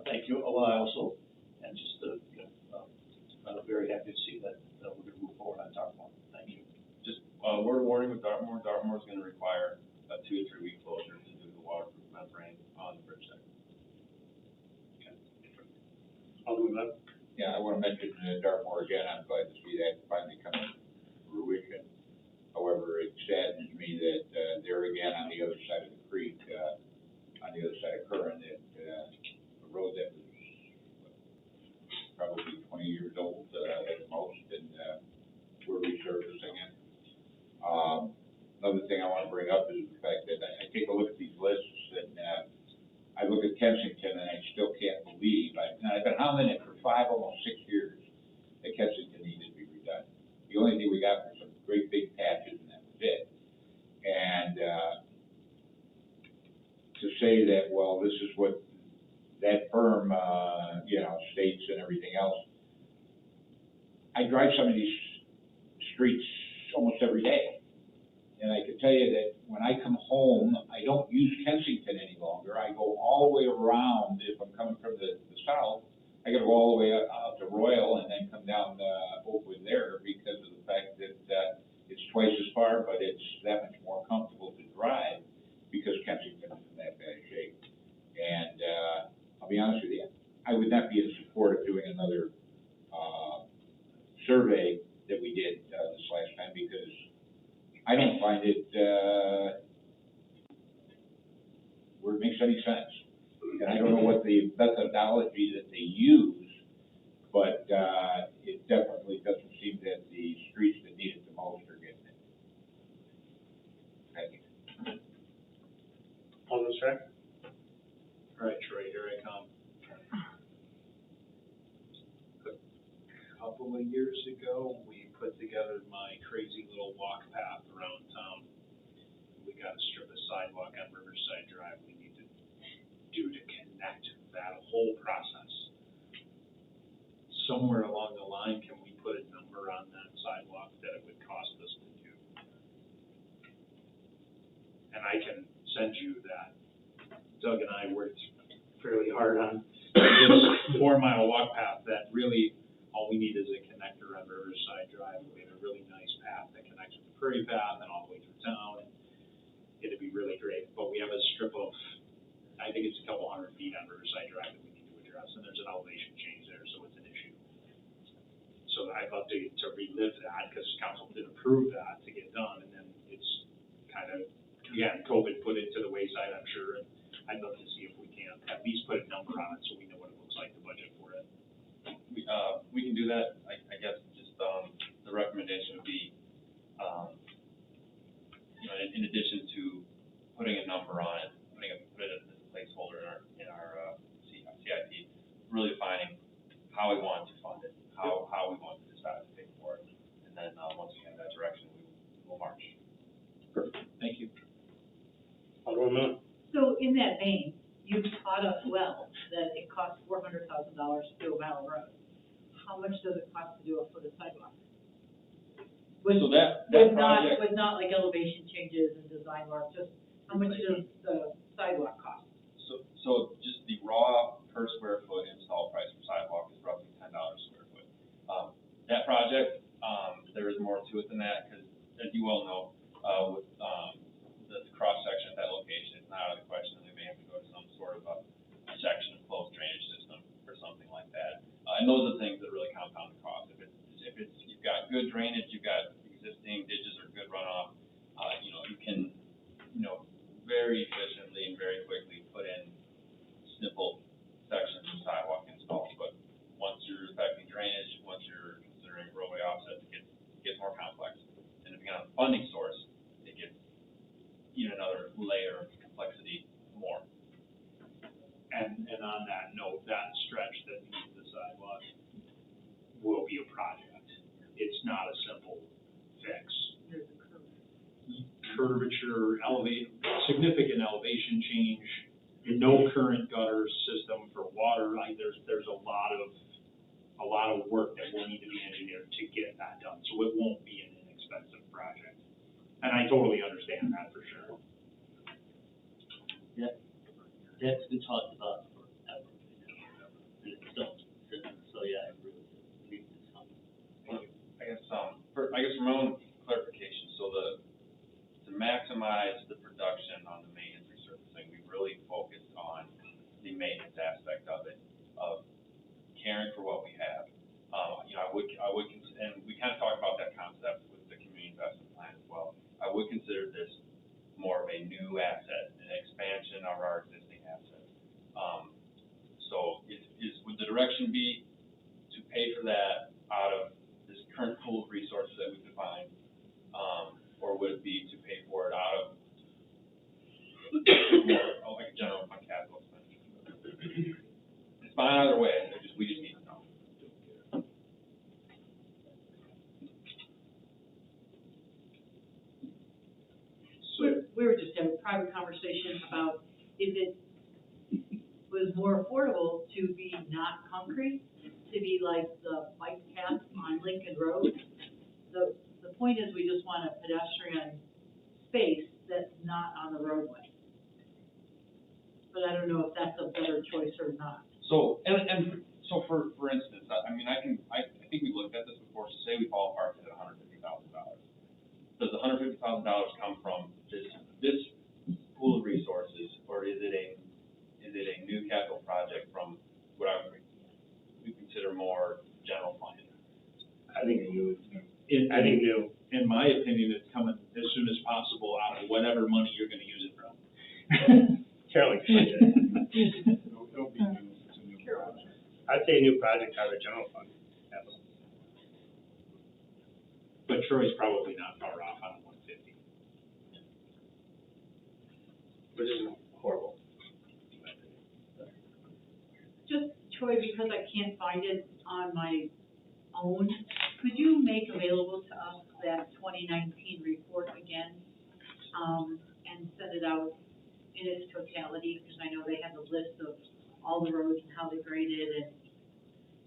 Thank you. Well, I also, and just, I'm very happy to see that we're gonna move forward on Dartmoor. Thank you. Just, word of warning with Dartmoor, Dartmoor's gonna require a 2 to 3 week closure to do the waterproof membrane on the bridge side. Alderman Webb? Yeah, I want to mention Dartmoor again. I'm glad to see that finally coming to fruition. However, it saddens me that there again on the other side of the creek, on the other side of Curran, that a road that was probably 20 years old at the most, and we're resurfacing it. Another thing I want to bring up is the fact that I take a look at these lists, and I look at Kensington, and I still can't believe, I've been hounding it for almost 6 years, that Kensington needed to be redone. The only thing we got were some great big patches, and that was it. And to say that, well, this is what that firm, states and everything else. I drive some of these streets almost every day. And I can tell you that when I come home, I don't use Kensington any longer. I go all the way around. If I'm coming from the south, I gotta go all the way out to Royal and then come down Oakwood there because of the fact that it's twice as far, but it's that much more comfortable to drive because Kensington is in that bad shape. And I'll be honest with you, I would not be in support of doing another survey that we did this last time because I don't find it where it makes any sense. And I don't know what the methodology that they use, but it definitely doesn't seem that the streets that need it the most are getting it. Thank you. Alderman Strack? All right, Troy, here I come. A couple of years ago, we put together my crazy little walk path around town. We got a strip of sidewalk on Riverside Drive we need to do to connect that whole process. Somewhere along the line, can we put a number on that sidewalk that it would cost us to do? And I can send you that. Doug and I worked fairly hard on this 4-mile walk path that really, all we need is a connector on Riverside Drive. We have a really nice path that connects with the Prairie Path and all the way through town. And it'd be really great, but we have a strip of, I think it's a couple hundred feet on Riverside Drive that we need to address, and there's an elevation change there, so it's an issue. So I'd love to relive that, because council did approve that to get done, and then it's kind of, again, COVID put it to the wayside, I'm sure, and I'd love to see if we can at least put a number on it so we know what it looks like, the budget for it. We can do that. I guess just the recommendation would be, in addition to putting a number on it, put it as a placeholder in our CIP, really defining how we want to fund it, how we want to decide to pay for it, and then once we have that direction, we'll march. Perfect. Thank you. Alderman Miller? So in that vein, you've taught us well that it costs $400,000 to do a mile of road. How much does it cost to do a foot of sidewalk? So that With project, not like elevation changes and design work, just how much does the sidewalk cost? so just the raw per square foot install price for sidewalk is roughly $10 a square foot. That project, there is more to it than that, because as you well know, with the cross section at that location, it's not out of the question that we may have to go to some sort of a section of closed drainage system or something like that. And those are the things that really compound the cost. good drainage, you've got existing ditches or good runoff, you can, very efficiently and very quickly put in simple sections of sidewalk installs. But once you're affecting drainage, once you're considering roadway offsets, it gets more complex. And depending on the funding source, it gets even another layer of complexity more. And on that note, that stretch that needs the sidewalk will be a project. It's not a simple fix. There's a curve. Curvature, significant elevation change, no current gutter system for water. There's a lot of work that will need to be engineered to get that done. So it won't be an inexpensive project. And I totally understand that for sure. Yeah, that's been talked about forever, and it's still sitting, so yeah, I agree with you. We need to do something. I guess for my own clarification, so to maximize the production on the maintenance resurfacing, we really focused on the maintenance aspect of it, of caring for what we have. I would, and we kind of talked about that concept with the community investment plan as well. I would consider this more of a new asset, an expansion of our existing assets. So would the direction be to pay for that out of this current pool of resources that we've defined, or would it be to pay for it out of more, like a general fund capital expenditure? It's fine either way. We just need to know. We were just having a private conversation about if it was more affordable to be not concrete, to be like the bike path on Lincoln Road. The point is, we just want a pedestrian space that's not on the roadway. But I don't know if that's a better choice or not. So, so for instance, I think we looked at this before, so say we ballpark it at $150,000. Does the $150,000 come from this pool of resources, or is it a new capital project from what we consider more general funding? I think new. In my opinion, it's coming as soon as possible out of whatever money you're gonna use it from. Carolyn, It'll be new, it's a new project. I'd say a new project out of the general fund. Capital. But Troy's probably not far off on 150. Which is horrible. Just, Troy, because I can't find it on my own, could you make available to us that 2019 report again, and send it out in its totality? Because I know they have a list of all the roads and how they're graded, and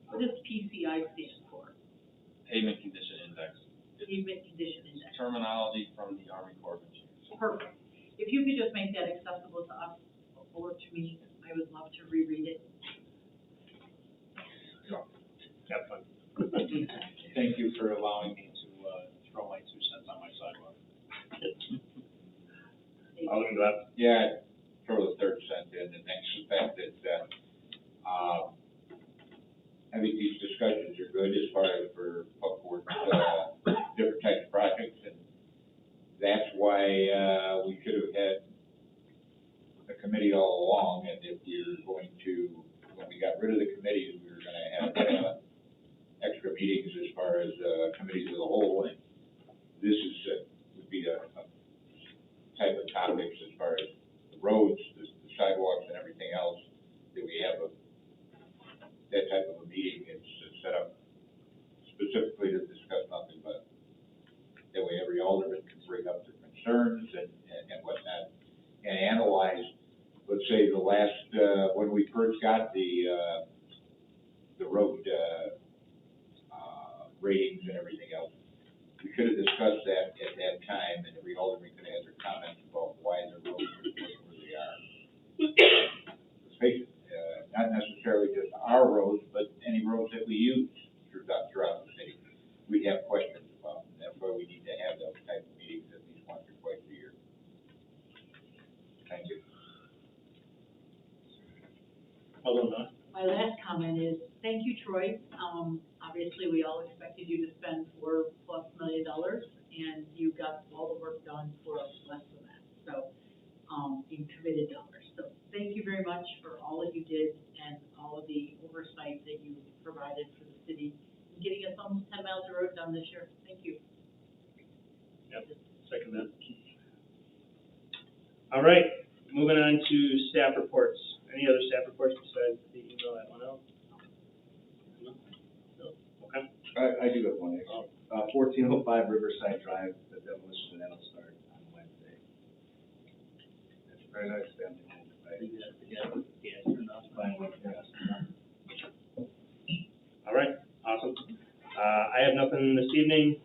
what does PCI stand for? Pavement Condition Index. Pavement Condition Index. Terminology from the Army Corps of Engineers. Perfect. If you could just make that accessible to us or to me, I would love to reread it. Have fun. Thank you for allowing me to throw my 2 cents on my sidewalk. Alderman Glab. Yeah, throw the third cent in, and that's the fact that, I think these discussions are good as far as for upward, different types of projects, and that's why, we should have had a committee all along, and if you're going to, when we got rid of the committees, we were gonna have, extra meetings as far as, committees of the whole, and this is, would be a type of topics as far as the roads, the sidewalks and everything else, that we have that type of a meeting. It's set up specifically to discuss nothing but, that way every alderman can bring up their concerns and whatnot, and analyze, let's say, the last, when we first got the road, ratings and everything else. We could have discussed that at that time, and every alderman could have their comments about why the roads are where they are. Let's face it, not necessarily just our roads, but any roads that we use throughout the city. We have questions about, and that's why we need to have those type of meetings at least once or twice a year. Thank you. My last comment is, thank you, Troy. Obviously, obviously, we all expected you to spend $4+ million, and you got all the work done for less than that. So, in committed dollars. So thank you very much for all that you did and all of the oversight that you provided for the city, in getting us almost 10 miles of road done this year. Thank you. Yep, second that. All right, moving on to staff reports. Any other staff reports besides the email that went out? No? Okay. I do have one, actually. 1405 Riverside Drive, the demolition that'll start on Wednesday. It's a very nice family home. All right, awesome. I have nothing this evening.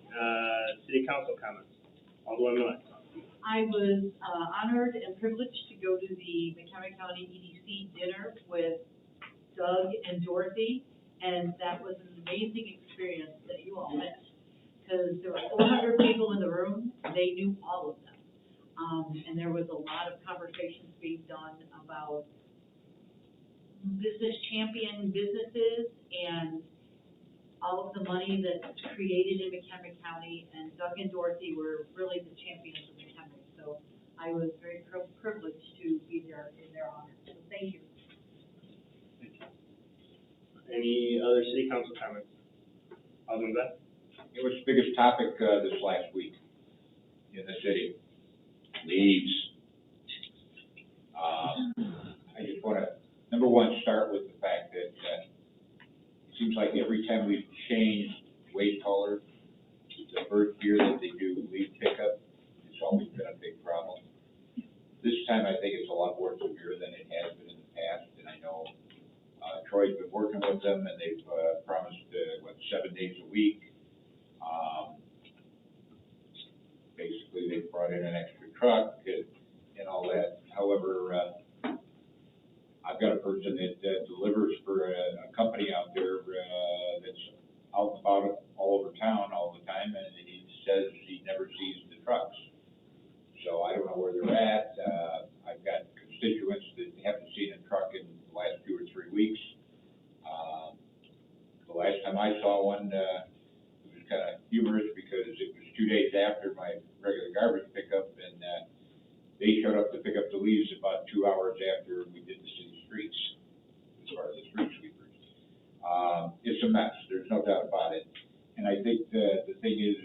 City council comments. Alderman Miller. I was honored and privileged to go to the McHenry County EDC dinner with Doug and Dorothy, and that was an amazing experience that you all missed, because there were 400 people in the room, they knew all of them. And there was a lot of conversations being done about business champion businesses and all of the money that's created in McHenry County, and Doug and Dorothy were really the champions of McHenry. So I was very privileged to be there in their honor. So thank you. Any other city council comments? Alderman Beth? It was the biggest topic, this last week in the city, leaves. I just wanna, number one, start with the fact that, it seems like every time we've changed weight color, the first year that they do leaf pickup, it's always been a big problem. This time, I think it's a lot more severe than it has been in the past, and I know, Troy's been working with them, and they've, promised, 7 days a week. Basically, they brought in an extra truck and all that. However, I've got a person that delivers for a company out there that's out and about all over town all the time, and he says he never sees the trucks. So I don't know where they're at. I've got constituents that haven't seen a truck in the last 2 or 3 weeks. The last time I saw one, it was kind of humorous because it was 2 days after my regular garbage pickup, and they showed up to pick up the leaves about 2 hours after we did the city streets, as far as the street sweepers. It's a mess, there's no doubt about it. And I think the thing is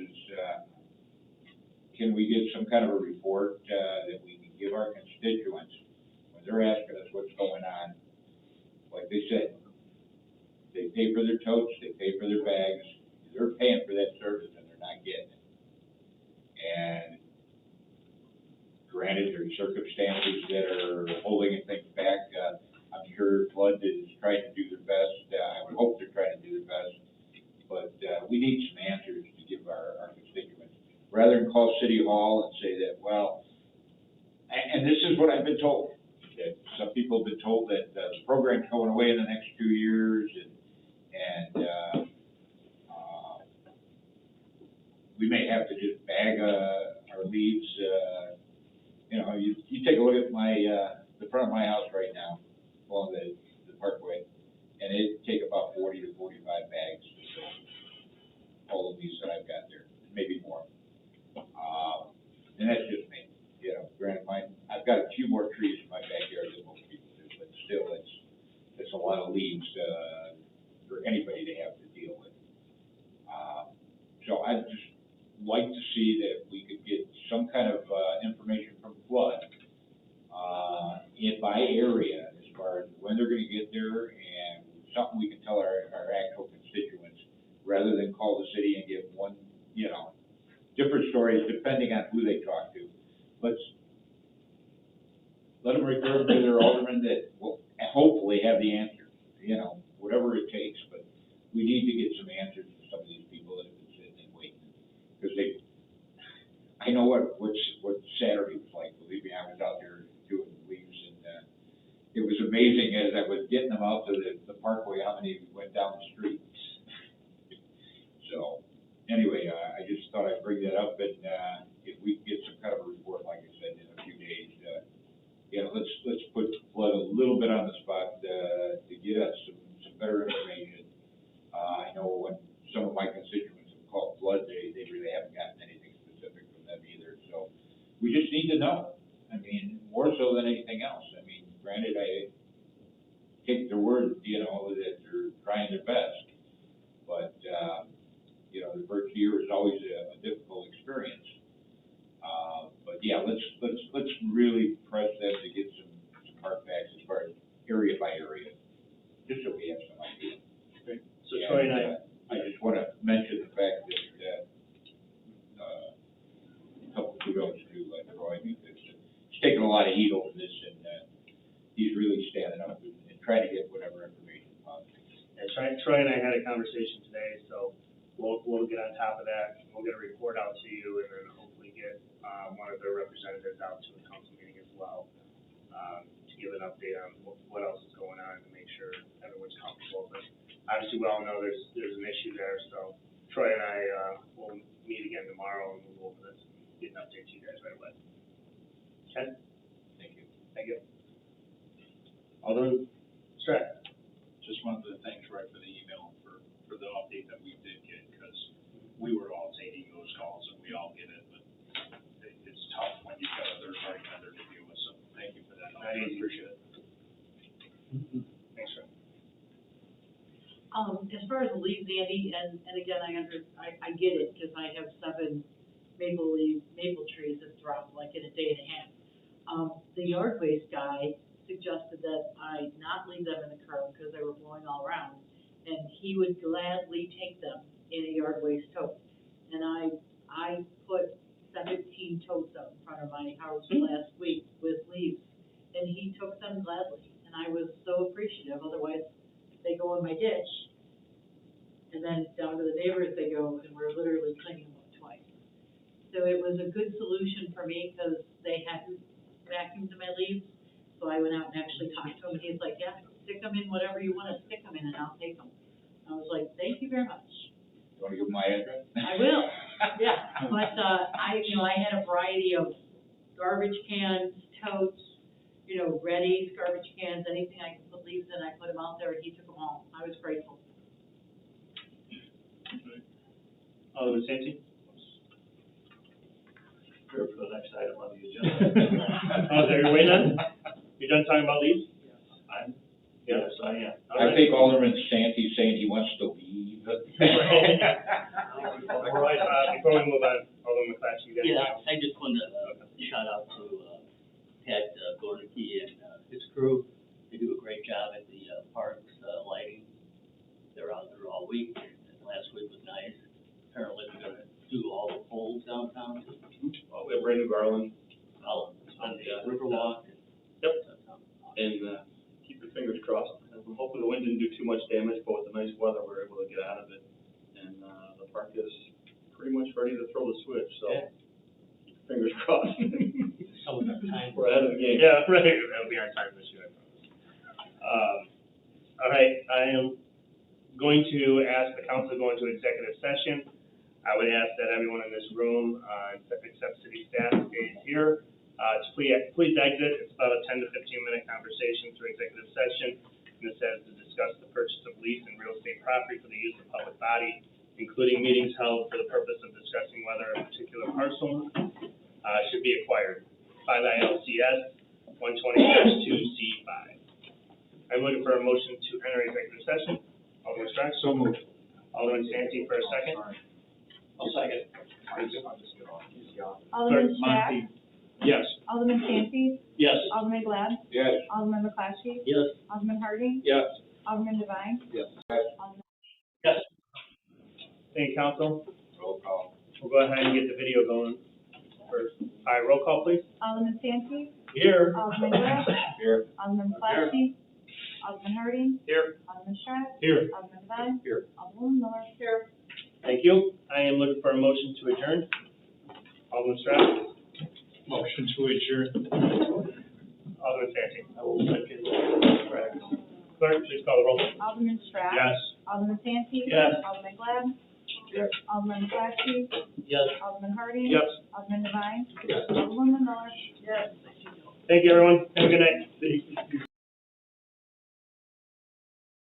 can we get some kind of a report that we can give our constituents when they're asking us what's going on? Like they said, they pay for their totes, they pay for their bags, they're paying for that service and they're not getting it. And granted, there's circumstances that are holding things back. I'm sure Flood is trying to do their best. I would hope they're trying to do their best. But we need some answers to give our constituents. Rather than call City Hall and say that, well, and this is what I've been told, that some people have been told that the program's going away in the next 2 years, and we may have to just bag our leaves. You know, you take a look at the front of my house right now along the parkway, and it'd take about 40 to 45 bags to fill all the leaves that I've got there, maybe more. And that's just me. You know, granted, I've got a few more trees in my backyard than most people do, but still, it's a lot of leaves for anybody to have to deal with. So I'd just like to see that we could get some kind of information from Flood by area as far as when they're going to get there, and something we can tell our actual constituents, rather than call the city and give one, you know, different stories depending on who they talk to. Let them refer them to their alderman that will hopefully have the answer, you know, whatever it takes. But we need to get some answers from some of these people that have been sitting and waiting. Because I know what Saturday was like. Believe me, I was out there doing leaves, and it was amazing as I was getting them out to the parkway, how many went down the street. So, anyway, I just thought I'd bring that up, and if we can get some kind of a report, like I said, in a few days, you know, let's put Flood a little bit on the spot to get us some better information. I know when need to know. I mean, more so than anything else. I mean, granted, I take their word, you know, that they're trying their best. But, you know, the first year is always a difficult experience. But yeah, let's really press them to get some hard facts as far as area by area, just so we have some idea. So Troy and I just want to mention the fact that, a couple kudos to Troy, because he's taking a lot of heat over this, and he's really standing up and trying to get whatever information possible. And Troy and I had a conversation today, so we'll get on top of that. We'll get a report out to you, and then hopefully get one of their representatives out to the council meeting as well, to give an update on what else is going on and make sure everyone's comfortable. But obviously, we all know there's an issue there, so Troy and I will meet again tomorrow and we'll go over this and get an update to you guys right away. Okay? Thank you. Thank you. Alderman Strack. Just wanted to thank Troy for the email, for the update that we did get, because we were all taking those calls and we all get it, but it's tough when you've got a third party vendor to deal with, so thank you for that. I appreciate it. Thanks, Troy. As far as the leaves, Andy, and again, I get it, because I have 7 maple trees that dropped like in a day and a half. The yard waste guy suggested that I not leave them in the curb because they were blowing all around, and he would gladly take them in a yard waste tote. And I put 17 totes up in front of my house last week with leaves, and he took them gladly, and I was so appreciative. Otherwise, they go in my ditch, and then down to the neighbors they go, and we're literally cleaning them up twice. So it was a good solution for me, because they hadn't vacuumed my leaves. So I went out and actually talked to him, and he's like, yeah, stick them in whatever you want to stick them in, and I'll take them. I was like, thank you very much. You want to give my address? I will, yeah. But, I had a variety of garbage cans, totes, Reddies, garbage cans, anything I could put leaves in, I put them out there, and he took them all. I was grateful. Alderman Santi? Here for the next item on the agenda. Oh, there, you're waiting on? You done talking about leaves? Yes, I am. I think Alderman Santi's saying he wants to leave. All right, before we move on, Alderman McClatchy, you got anything else? I just wanted to shout out to Pat Gornicki and his crew. They do a great job at the parks lighting. They're out there all week. Last week was nice. Apparently, we're gonna do all the poles downtown. We have brand new garland. On the Riverwalk. Yep. And, keep your fingers crossed. Hopefully the wind didn't do too much damage, but with the nice weather, we were able to get out of it. And, the park is pretty much ready to throw the switch, so keep your fingers crossed. We're ahead of the game. Yeah, right, that'll be our time this year, I promise. All right, I am going to ask the council to go into executive session. I would ask that everyone in this room, except city staff, stays here. Please exit. It's about a 10 to 15-minute conversation through executive session. And it says to discuss the purchase of lease and real estate property for the use of public body, including meetings held for the purpose of discussing whether a particular parcel should be acquired by the ILCS 120-2C5. I'm looking for a motion to enter executive session. Alderman Strack? So moved. Alderman Santi for a second. I'll second. Alderman Strack? Yes. Alderman Santi? Yes. Alderman Glad? Yes. Alderman McClatchy? Yes. Alderman Harding? Yes. Alderman Devine? Yes. Alderman Yes. Thank you, council. Roll call. We'll go ahead and get the video going first. All right, roll call, please. Alderman Santi? Here. Alderman Glad? Here. Alderman McClatchy? Alderman Harding? Here. Alderman Strack? Here. Alderman Devine? Here. Alderman Miller? Here. Thank you. I am looking for a motion to adjourn. Alderman Strack? Motion to adjourn. Alderman Santi? I will second. Clerk, please call the roll. Alderman Strack? Yes. Alderman Santi? Yes. Alderman Glad? Yes. Alderman McClatchy? Yes. Alderman Harding? Yes. Alderman Devine? Alderman Miller? Yes. Thank you, everyone. Have a good night.